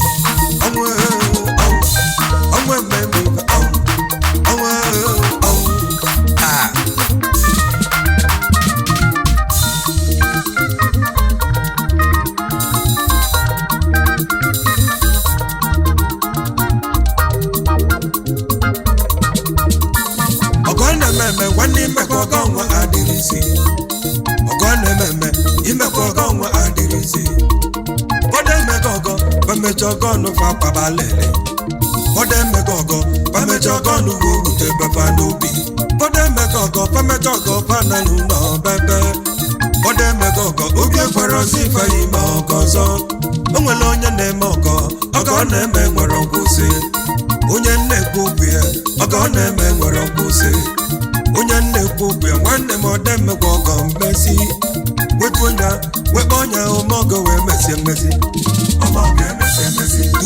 S8: nwanne imekọ ọgọ nwa adịrịzi. Ọgọ na-ememe imekọ ọgọ nwa adịrịzi. Bọdọ emekọ ọgọ bamejọ ọgọ n'ụfa kpabalele. Bọdọ emekọ ọgọ bamejọ ọgọ n'ugbo ute baba n'obi. Bọdọ emekọ ọgọ bamejọ ọgọ banalụ n'ọbebe. Bọdọ emekọ ọgọ oge kwere ozi ife ime ọgọ ọzọ. O nwere onye na-eme ọgọ ọ na-eme nwere nkwụsị onye na-ekwu okwu ya ọgọ ọ na-eme nwere nkwụsị onye na-ekwu okwu ya nwanne m ọ na-emekwa ọgọ mmesi wetu onye wekpa onye ụmọgọ wee mesi emesi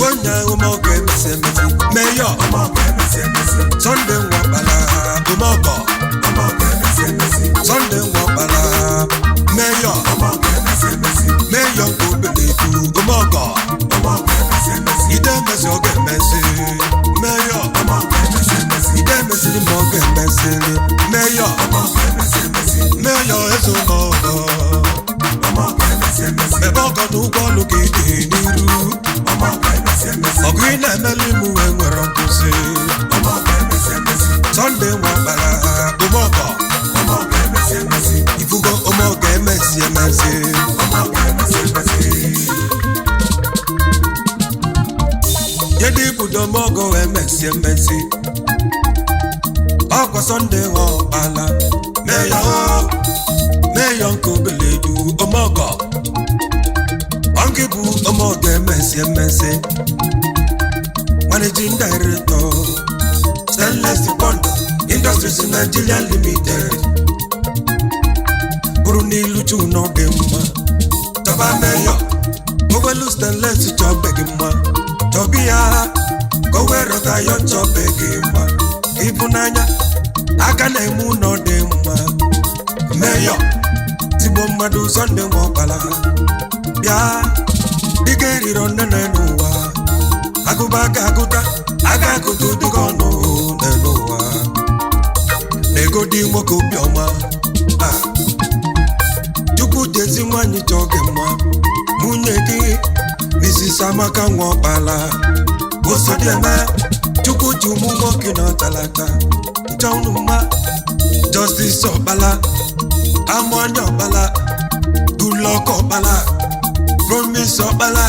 S8: onye ụmọgọ emesi emesi meyọ Sunday nwakpala ụmọgọ Sunday nwakpala meyọ meyọ nke obeledu ụmọgọ ide emesi ọ ga-emesi meyọ ide emesiri ma ọ ga-emesiri meyọ meyọ eze ụmọgọ ebe ọgọ na ụgwọ ọlụ ka ị dị n'iru ọgụ ị na-emelu imu wee nwere nkwụsị Sunday nwakpara ụmọgọ ifugo ụmọgọ emesi emesi yedi ibudo ụmọgọ wee mesi emesi ọkwa Sunday nwakpala meyọ nke obeledu ụmọgọ Ongi bu ụmọgọ emesi emesi Managing Director Stainless Bond Industries Nigeria Limited bụrụ n'ilu chu n'oge mma chọba meyọ owelu stainless chọbe gị mma chọbi ya ka o wee rọta ya chọbe gị mma ịbụ n'anya aka na-eme ụlọ dị mma meyọ tigbo mmadụ Sunday nwakpala bịa dịka eriri nnene n'ụwa agụba aka agụta aga agụta dịka ọnụ n'ụwa na-ego dị nwoke obiọma Chukwu jezi nwanyị chọọ gị mma nwunye gị Mrs. Amaka Nwakpala osodieme Chukwu ji ụmụ nwoke na ọtalata nchọnụ mma Justice Ọkpala Amụanya Ọkpala Goodluck Ọkpala Promise Ọkpala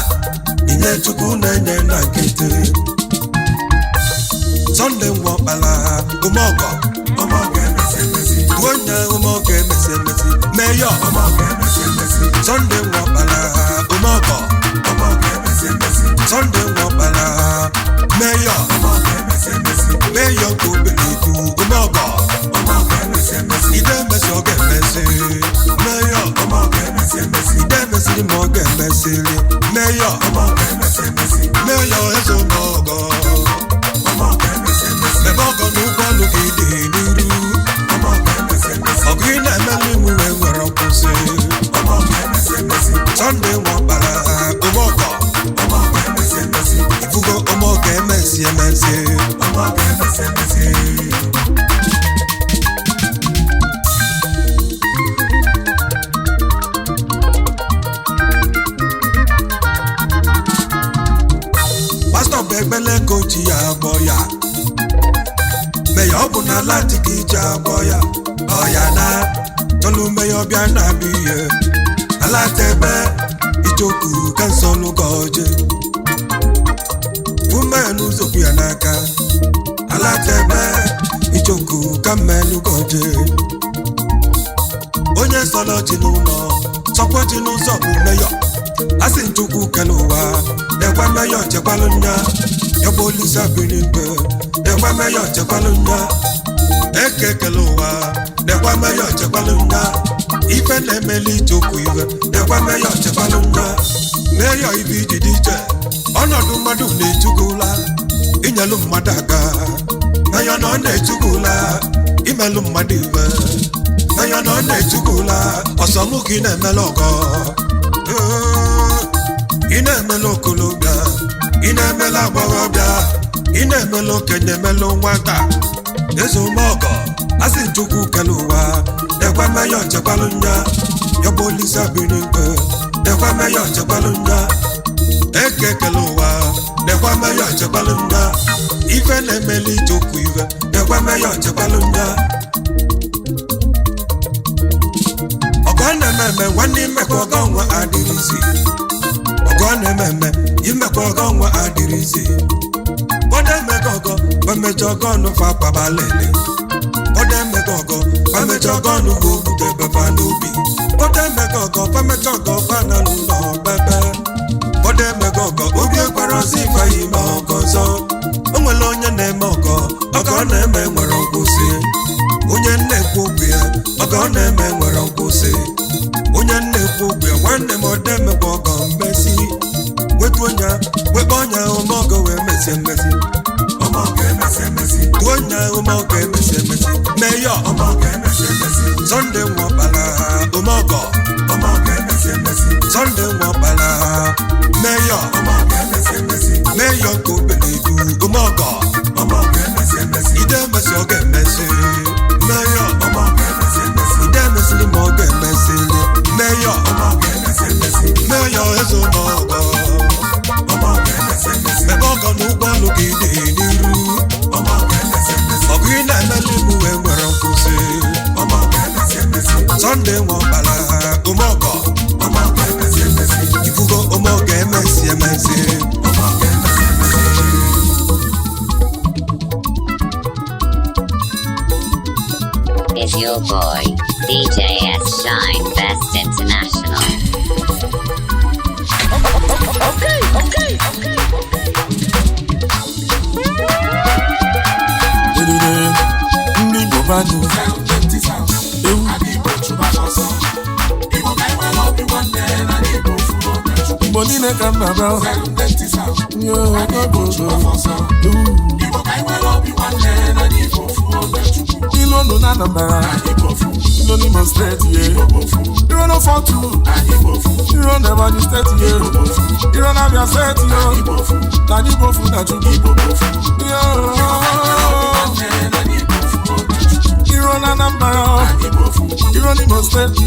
S8: inye Chukwu na-enye na nkịtị Sunday Nwakpala ụmọgọ onye ụmọgọ emesi emesi meyọ Sunday Nwakpala ụmọgọ Sunday Nwakpala meyọ meyọ nke obeledu ụmọgọ ide emesi ọ ga-emesi meyọ ide emesiri ma ọ ga-emesiri meyọ meyọ eze ụmọgọ ebe ọgọ na ụgwọ ọlụ gị dị n'iru ọgụ ị na-emelu imu wee nwere nkwụsị Sunday Nwakpala ụmọgọ ifugo ụmọgọ emesi emesi pastọ bụ ekpele ka o ji ya agbọ ya meya ọ bụ na ala dị ka iji agbọ ya ọya na chọlụ meya ọbịa na-abịa ihe ala tebe ichoku ka nsọlụ gọje umenụ zokwu ya n'aka ala tebe ichoku ka mmenụ gọje onye nsọlọ ji n'ụlọ sọkwa ji n'ụzọ bụ meya asị Chukwu kele ụwa na-ekwe meya chekwalụ nya yọbụ Olisa birigbe na-ekwe meya chekwalụ nya eke kele ụwa na-ekwe meya chekwalụ nya ife na-emeli Chukwu ife na-ekwe meya chekwalụ nya meya ibe iji dị iche ọnọdụ mmadụ na-echugula inyelụ mmadụ aka meya na ọ na-echugula imelụ mmadụ ife meya na ọ na-echugula ọsọmụ ka ị na-emela ọgọ ị na-emela okolobịa ị na-emela agbọghọbịa ị na-emela okenye emelụ nwata eze ụmọgọ asị Chukwu kele ụwa na-ekwe meya chekwalụ nya yọbụ Olisa birigbe na-ekwe meya chekwalụ nya eke kele ụwa na-ekwe meya chekwalụ nya ife na-emeli Chukwu ife na-ekwe meya chekwalụ nya ọgọ na-ememe nwanne imekọ ọgọ nwa adịrịzi ọgọ na-ememe imekọ ọgọ nwa adịrịzi bọda emekọ ọgọ bamejọ ọgọ nụfa akpaba lele bọda emekọ ọgọ bamejọ ọgọ nụfa okwute befa n'obi bọda emekọ ọgọ bamejọ ọgọ fana n'ụlọ bebe bọda emekọ ọgọ obi ekwere ọzọ ife ụmụọgọ emesi emesi meyọ ụmụọgọ emesi emesi Sunday nwọbala ụmụọgọ emesi emesi Sunday nwọbala meyọ ụmụọgọ emesi emesi meyọ nke obeledu ụmụọgọ emesi emesi ide emesi ọgọ emesi meyọ ụmụọgọ emesi emesi ide emesili ma ọgọ emesi meyọ ụmụọgọ emesi emesi meyọ eze ụmụọgọ mebe ọgọ n'ụgbọ ọlụ gị dị n'iru ọgụ ị na-emeli mụ wee nwere nkwụsị Sunday nwọbala ụmụọgọ ifugo ụmụọgọ emesi emesi
S3: Is your boy, DJ S Shine Best International.
S7: Okay. Ndị Igbo banụ Igbo niile ka m na-abịa ilu unu na Anambra ilu n'Imo steeti iro no 42 iro na Ebonyi steeti iro na Abia steeti na anyị bofu na Chukwu iro na Anambra iro n'Imo steeti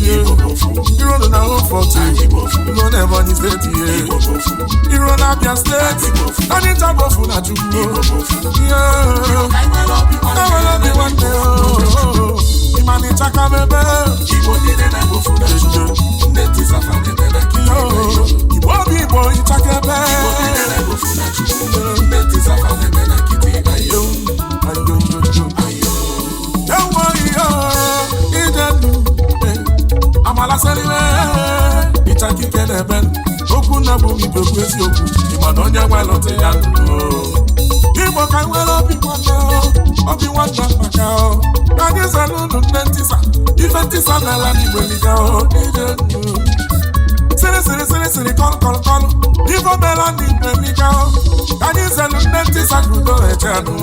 S7: iro na 42 iro na Ebonyi steeti iro na Abia steeti anyị bofu na Chukwu Imani chaka bebe Igbo nile na bofu na Chukwu Ndeti safa nebele kiyo Igbo bibo ichaka bebe Igbo nile na bofu na Chukwu Ndeti safa nebele kiti ayo Ewo iyo Idenu Amala seriwe Ichakike nebe Okwu na bumi doku esi okwu Imani onye welote ya nuno Igbo ka nwere obi nwanne maka anyị zara unu nne ntisa ife ntisa n'ala n'Igbo liga siri kọlụ ife omela n'Igbo liga anyị zara nne ntisa gudo eche anụ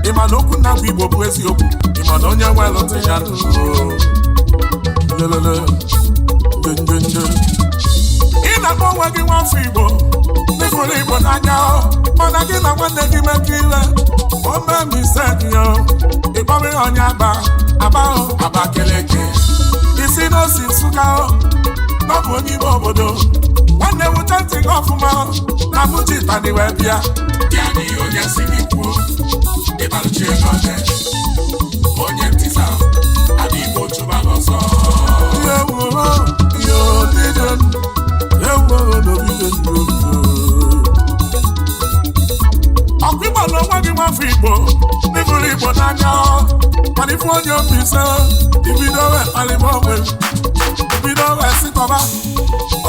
S7: ịma na okwu na Igbo bụ eziokwu ịma na onye nwelụtụ ya ị na-akpọ onwe gị nwafọ Igbo n'ifuru Igbo n'anya mana gị na nwanne gị mekọ ile omemise gị ịkpọrọ onye Abakeleke isi n'osi Nsụka n'ọbụ onye ime obodo nwanne wuche ntị gị ọfụma na mụchitani wee bịa onye si gị kwuo ịbalụchi ego onye ntịsa adị Igbo chụba n'ọsọ ọkụ Igbo na onwe gị nwafọ Igbo n'ifuru Igbo n'anya mana ifu onye Mbaise ibido wee kpalịba onwe ibido wee sitọba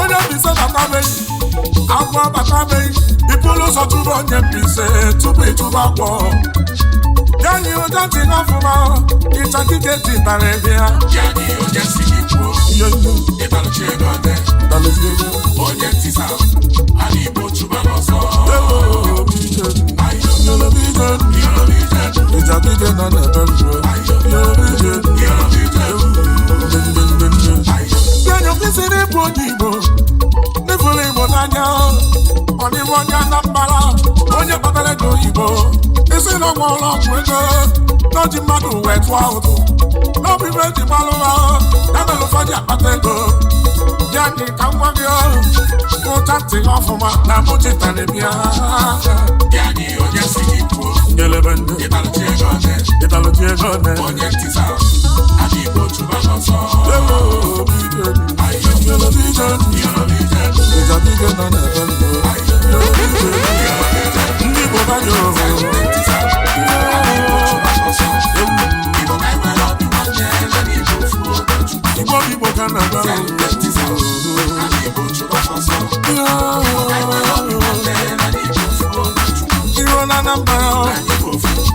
S7: onye Mbaise batabeghị agwọ batabeghị ipụlụ ụzọ tụrụ onye Mbaise tupu ịtụba agwọ ya nyi ụja ntị n'ọfụma ịchakike ji tara ebe ya onye si gị kwuo ịbalụchi ego onye ntịsa ala Igbo chụba n'ọsọ Siri bụ onye Igbo n'ifuru Igbo n'anya ọ dịbụ onye Anambra onye kpatara ego oyibo isi na ọgwụ ụlọ ọgwụ ego n'oji mmadụ wee tụọ ụtụ n'obi ibe eji gbalụ ha ya mere ụfọdụ akpata ego ya dị ka nwa gị ụcha ntị ọfụma na mụchitara bịa onye si gị kwuo ịbalụchi ego onye ntịsa adị Igbo chụba n'ọsọ ndị Igbo banye Igbo ka na-agba iro na Anambra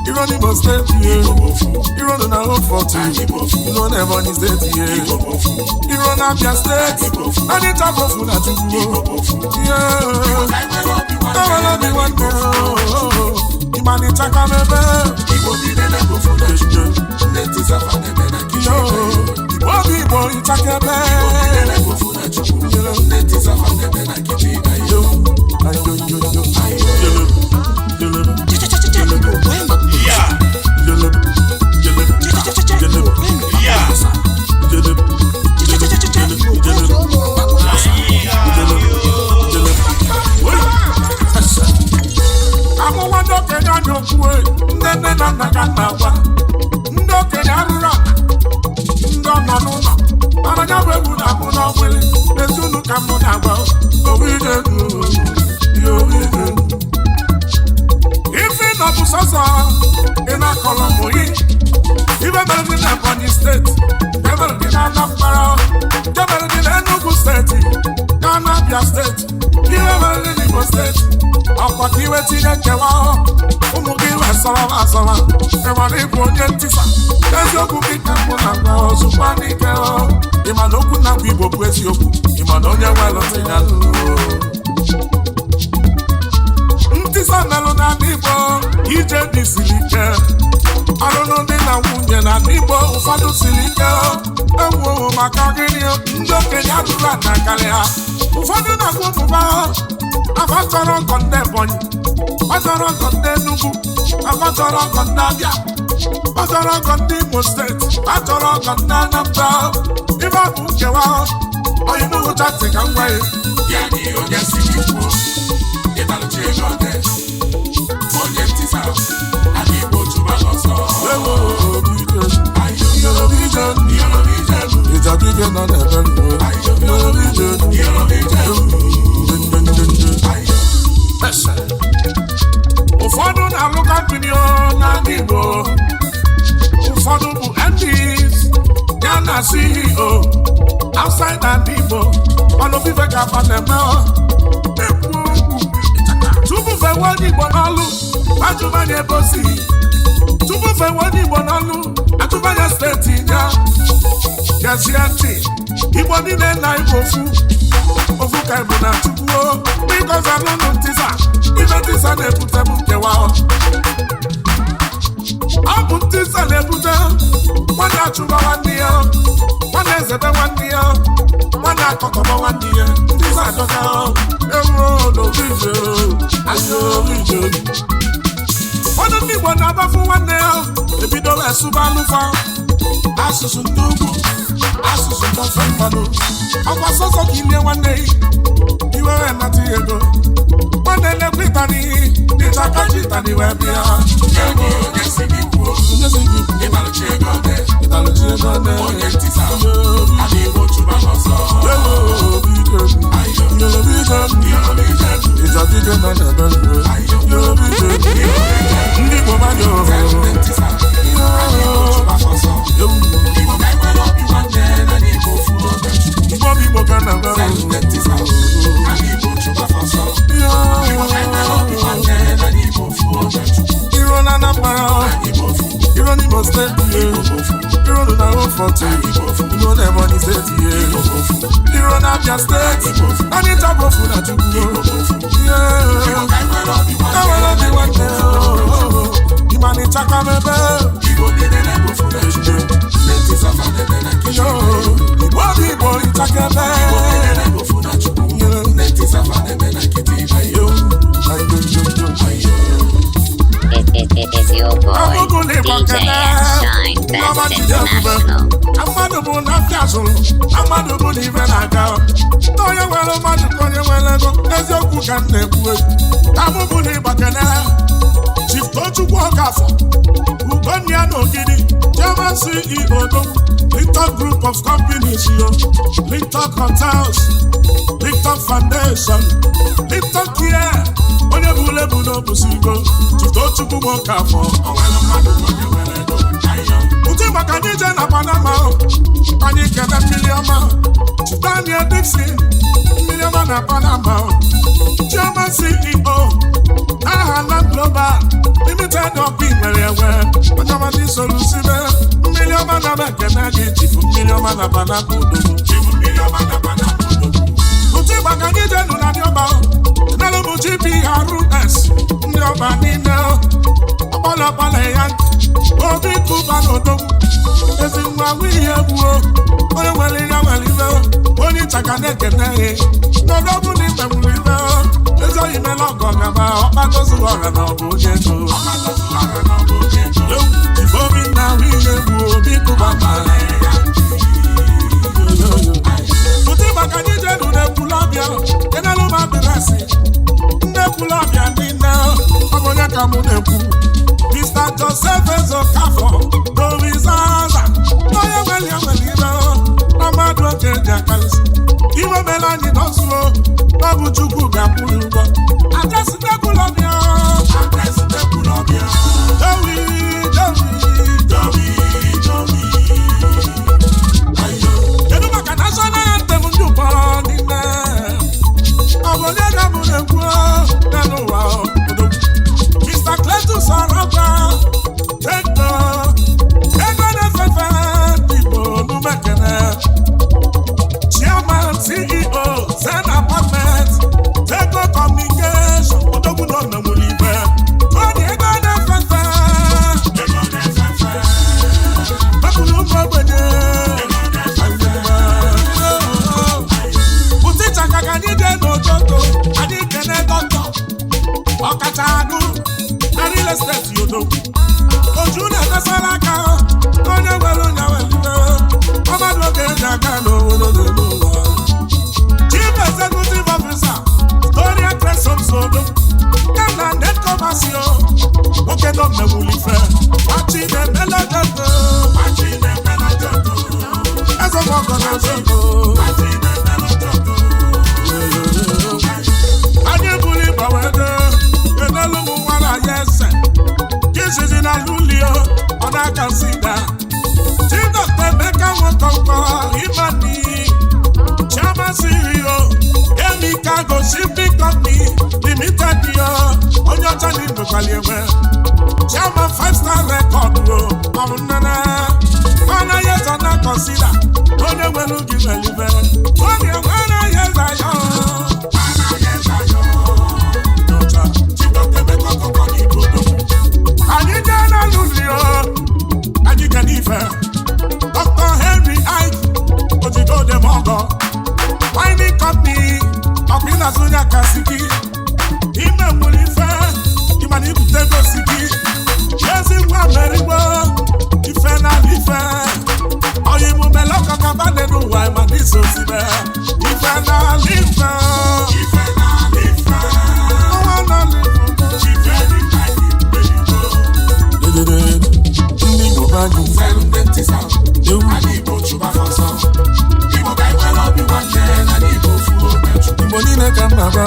S7: iro n'Imo steeti iro na 40 iro na Ebonyi steeti iro na Abia steeti anyị tabofu na Chukwu Imani chakamebe Igbo bide na go for the show Neti safa nebe na kisho Igbo itakebe Igbo bide na go for the show Neti safa nebe na kisho nne na nna ka na-agwa ndị okenye arụrụ ndị ọ nọ n'ụlọ mana ya bụ egwu na-abụ n'ọgbịrị ezinụlọ ka mụ na-agwa ife nọ bụ sọsọ ị na-akọrọ mụyi ibe mere dị na Ebonyi steeti nke mere dị na Anambra nke mere dị na Enugu steeti na Abia steeti ihe mere dị n'Imo steeti ọkwa ka iwe tinye nkewa ụmụ gị iwe sọrọ asọrọ ịmara ịbụ onye ntisa eziokwu gị ka mụ na agwa ozugbo n'ike ịma na okwu na agwa Igbo bụ eziokwu ịma na onye nwere ya ntisa melụ na ndị Igbo ije dị siri ike ọlụlụ dị na nwunye na ndị Igbo ụfọdụ siri ike ewu maka gịnị ndị okenye adụrụ na karịa ụfọdụ na-agwa ụmụba afa chọrọ ọgọ ndị Ebonyi ọ chọrọ ọgọ ndị Enugu afa chọrọ ọgọ ndị Abịa ọ chọrọ ọgọ ndị Imo steeti a chọrọ ọgọ ndị Anambra ife bụ nkewa oyibo hụcha ntị ka m gwa ya onye si Igbo ịtalụchi ego dị onye ntisa ana Igbo chụba ọsọ ịjabige nọ n'ebe ụfọdụ na-alụka binio n'ala Igbo ụfọdụ bụ MDs ya na CEO outside n'ala Igbo ọnụ bibe ga-aba na-eme tupu fewe onye Igbo n'ọlụ ajụmanya ebe o si tupu fewe onye Igbo n'ọlụ ajụmanya steeti ya gezie ntị Igbo niile na Igbo ofu ka Igbo na Chukwu bikozi alụnụ ntisa ibe ntisa na-ebute m nkewa ọ bụ ntisa na-ebute nwanne achụba nwanne ya nwanne ezebe nwanne ya nwanne akọkọba nwanne ya ntisa adọka eruo n'obije ahịa ụfọdụ ndị Igbo na-agbafu nwanne ya ebido esụba alụfa asụsụ ndị ugwu asụsụ ndọfe mmanụ ọkwa sọsọ ka ilie nwanne iwere nata ego nwanne elekwa ịtani dịta aka ji ịtani wee bịa onye si gị kwuo ịtalụchi ego dị onye ntisa adị Igbo chụba ọsọ ịjabige nọ n'ebe ndị Igbo mmadụ Igbo ka na iro na Anambra iro n'Imo steeti iro na Oforto iro na Ebonyi steeti iro na Abia steeti anyị tabofu na Chukwu enwere obi nwanne Imani chakamebe Igbo niile na-ebofu na Chukwu obi Igbo itakebe
S3: It is your boy, DJ S. Shine Best International.
S7: Amadu bụ na fiazụrụ Amadu bụ na ibe na-aga onye nwere mmadụ ka onye nwere ego eziokwu ka m na-ekwu amụ bụ na ịgbakene Chief Tochukwu Okafọ Ugonia n'Ogidi Chairman CEO Linton Group of Companies Linton Hotels Linton Foundation Linton Care onye bụ lebu n'obusigo Chief Tochukwu Okafọ ụtụ maka anyị je na Panama anyị kene mmiri ọma Daniel Dixon mmiri ọma na Panama Chairman CEO aha Land Global Limited of mere enwe onye ọmadị soro sibe mmiri ọma na bekene gị chifu mmiri ọma na Panama ụtụ maka anyị je nụ na ndị ọba n'elu bụ GPRS ndị ọba niile odogwu ezi nwa nwe ihe gbuo onye nwere ihe nwere ibe onye ịchaka na-ekene ihe n'odogwu na ikpe gburu ibe ezi oyi mela ọgọ gaba ọkpatozuru ọra na ọbụ onye ego obi na nwe ihe gbuo bikụba ma pụta maka anyị jedu na-ekwulọbịa kenelu ma adịresị ndị ekwulọbịa ndị nne ọ bụ onye ka mụ na-ekwu Mr. Joseph Ezokafọ Dorizaza onye nwere ya nwere ire na mmadụ oge dị akarịsị iwe mere anyị nọzuo ọ bụ Chukwu ga-akwụrụ ụgwọ adresị ndị ekwulọbịa kedu maka national anthem ndị ụkpọrọ niile ọ bụ onye ga-abụ na-ekwu n'ụwa Mr. Cletus Aragba ego na-efefe Igbo n'umekene Chairman CEO Zen Apartment Ego Communication odogwu nọ na Nwulibe onye ego na-efefe mepụrụ ụmụ ogbenye pụtịchaka ka anyị jee n'ojoto anyị kene dọkịta ọkacha agụ na real estate odogwu oju na-ekesara aka onye nwere onye welibe ọmadụ oge eji aga n'obodo n'ụwa Chief Executive Officer Gloria Tresom Sodo yana Netcomasio nwoke nọ mmewulife machi na-emela joto eze mọgọ na joto anyị buru ịgbanwede enelu m nwara ya ese jisizi na lulio ọ na-aka sida Chief Dr. Emeka Nwokonko Imani Chairman CEO Emikago Shipping Company Limited yo onye ọcha na igbekwali enwe Chairman 5-star record ro ọmụnana mana yeza na kọsida onye nwere ugi melibe onye nwere yeza yo anyị jee na lulio anyị ga n'ife Dr. Henry Ike ojido demogo Mining Company ọkụ ịna-azụnye akasiki ime nwere ife ịmana ibute gosiki ezi nwa merigbo ife n'ala ife oyi mume lọkọkọbane n'ụwa ịmana isosibe ife n'ala ife ọnwa n'ala ife ndị Igbo banyị Igbo niile ka mma ba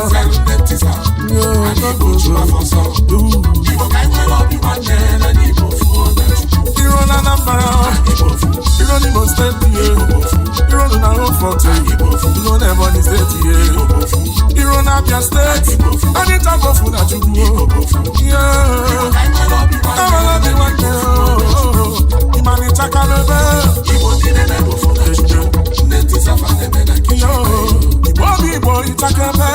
S7: iro na Anambra iro n'Imo steeti iro na Oforto iro na Ebonyi steeti iro na Abia steeti anyị tabofu na Chukwu awala dị nwanne ịmana ịchakalebe Igbo obi Igbo ịchakebe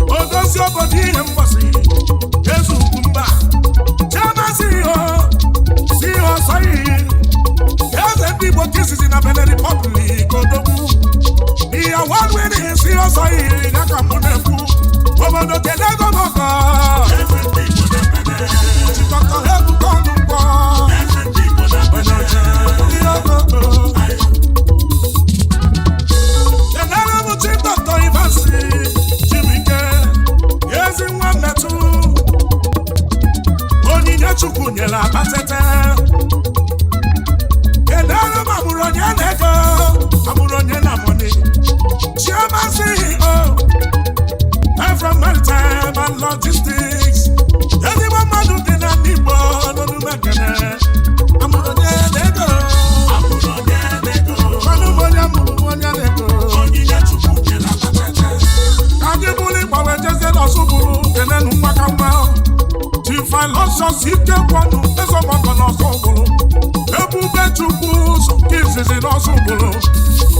S7: odozi obodo ihe mgbasi ezukwu mba Chiamasi si ọsọ iyi eze ndị Igbo kisizi na Benin Republic odogwu the award winning si ọsọ iyi ya ka mụ na-ekwu obodo kenego mọkọ chukwu ụzọ nke izizi n'ọzọ ụbụrụ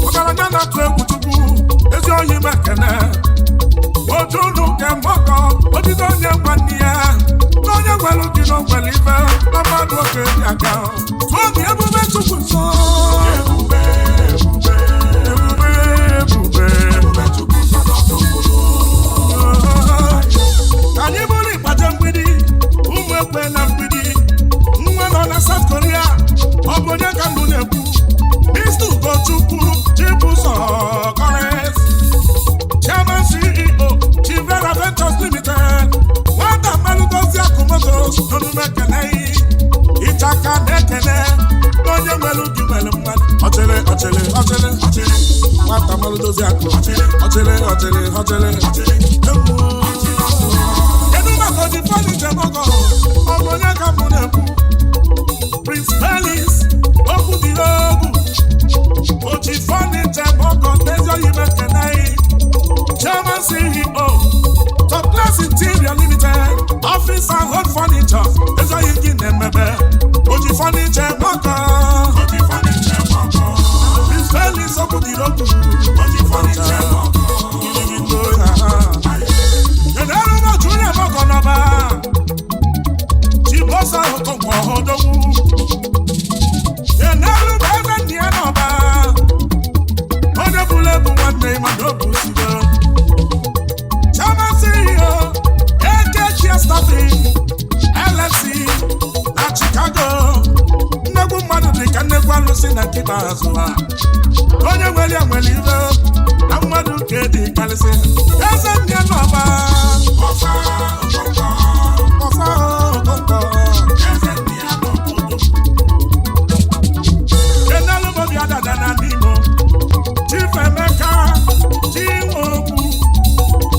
S7: ọgaranya na-atụ egwu chukwu ezi oyi mekene ojunu nke mgbakọ odide onye nwanne ya na onye nwere dị n'ogwere ife na mmadụ oge dị aka tụọ gị ebube chukwu nsọ ebube chukwu nsọ n'ọzọ ụbụrụ anyị bụrụ ịkpaja mgbidi ụmụ ekwe na mgbidi nwa nọ na South Korea ọ bụ onye ka ndụ na-ekwu Mr. Ugochukwu Chibuzọ Collins Chairman CEO Chivera Ventures Limited nwata mmalụgozi akụmotos n'onumekene ịchaka na-ekene n'onye nwere ugi nwere mmadụ ọchịrị nwata mmalụgozi akụ ọchịrị kedu maka odi fọniche mọgọ ọ bụ onye ka mụ na-ekwu Prince Pelis okwu dị n'ogwu oji fọniche mọgọ n'ezi oyi mekene Chairman CEO Top Class Interior Limited Office and Home Furniture ezi oyi gị na-emebe oji fọniche mọgọ Prince Pelis okwu dị n'ogwu oji fọniche mọgọ Junior Mokonaba Chibosa Okonkwo Odogwu Yeneru Bebe Nianoba Odebulebu nwanne Imadobu Sigo Chairman CEO AKG Staffing LLC na Chicago nnegwu mmadụ dị ka nnegwu alụsị na nkịta azụ ha onye nwere iwe na mmadụ nke dị karịsị eze Nianoba Chief Emeka Chinwobu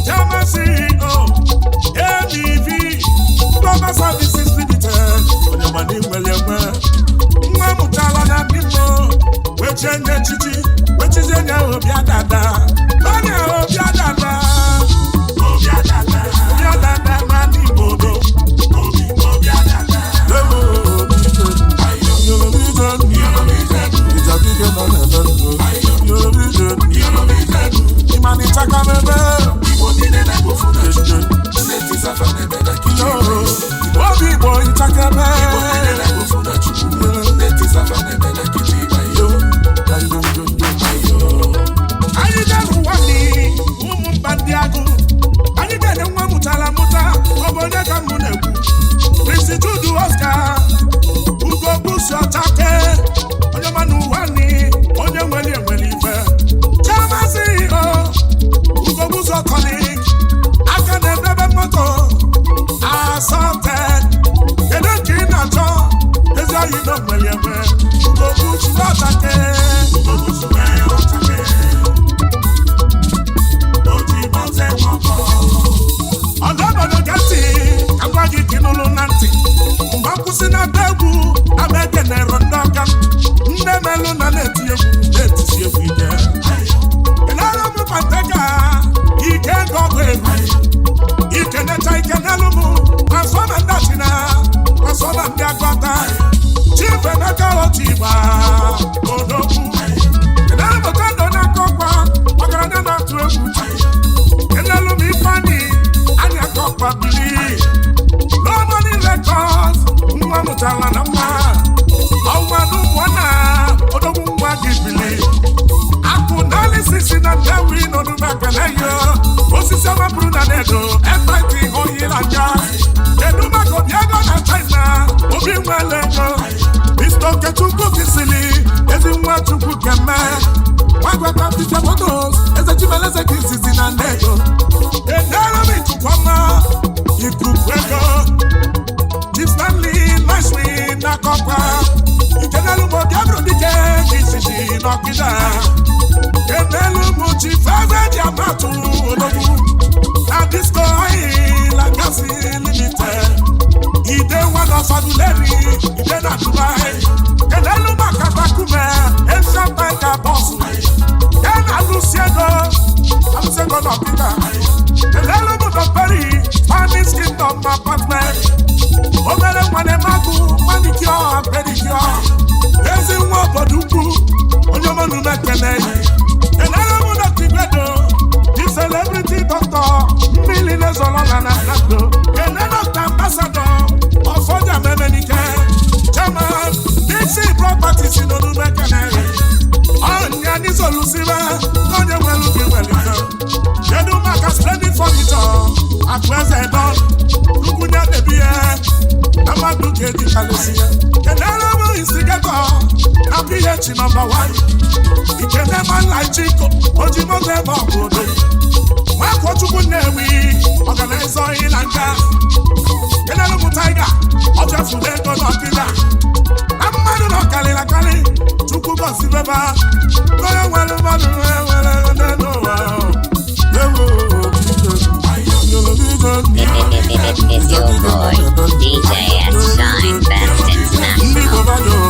S7: Chairman CEO ABV Global Services Limited onye mmadụ nwere enwe nwa mụtara na Nimo wechenye echichi wechizenye obi adada onye obi adada na Nimo do obi adada anyị ga-ụwa ụmụ mba ndị agụ anyị ga-enye nwa mụtara mụta obodo ka mụ na-ekwu Prince Jude Oscar Ugo Busi Ọchake onye ma n'ụwa ni onye nwere ife Chairman CEO Ugo Busi Ọkọlik aka na-emebe moto Asante kedu nke ị na-achọ ezi oyi na nwere enwe Ugo Busi Ọchake ọdọbọdọ gati agwa gị kinụlụ na ntị mgbe nkwụsị na be egwu ama ekenero ndị ọka nne melụ na na-eti egwu na-etisi egwu ike ịnara m panteka ike ego ọgụ egwu ike necha ike n'elu m transfọma ndachina transfọma ndị agọta Chief Emeka Otigba Odogwu ịnara m kando na-akọ ọkwa ọgaranya na-atụ egwu enelu m ifeanyị anyị akọkwa bili no money records nwa mụtara na mma ọnwa n'ụmụnna odogwu nwa gị bili akụ n'alisisi na ndewi n'onumekeleyo osisi ọmapụrụ na nedo efeti oyila nja kedu maka obi ego na China obi nwere ego Mr. Okechukwu kisili ezi nwa Chukwu keme nwagwaka Peter Motos eze Chimeleze gị izizi na nego enere m itukwama ikuku ego Chief Stanley Nicely na kọkwa ikenelu m obi abụrụ dike gị izizi n'ọkịda enelu m Chief Eze ji amatụ Odogwu na Disco Oil and Gas Limited ide nwa n'ọfadụleri ide na Dubai enelu maka Bakume Asian Banker Boss Alusego n'ọkịta enelu m Dọperi Spanish Kingdom Apartment obere nwane magụ manicure and pedicure ezi nwa party si no do mekene. Anya ni solusiba, onye welu bi welita. Kedu maka splendid furniture, akweze don. Lukunya debiye, amadu kedi kalesia. Kenelo mo instigator, na PH number 1. Ikene man like Chico, ojimo dem obodo. Wako chukwu newi, organizer ilanga. Kenelo mu tiger, oje fude go no pila. Amadu no kali la kali, chukwu go si beba. Koyo welu madu wele no wa.
S3: Is your boy DJ S Shine Best International.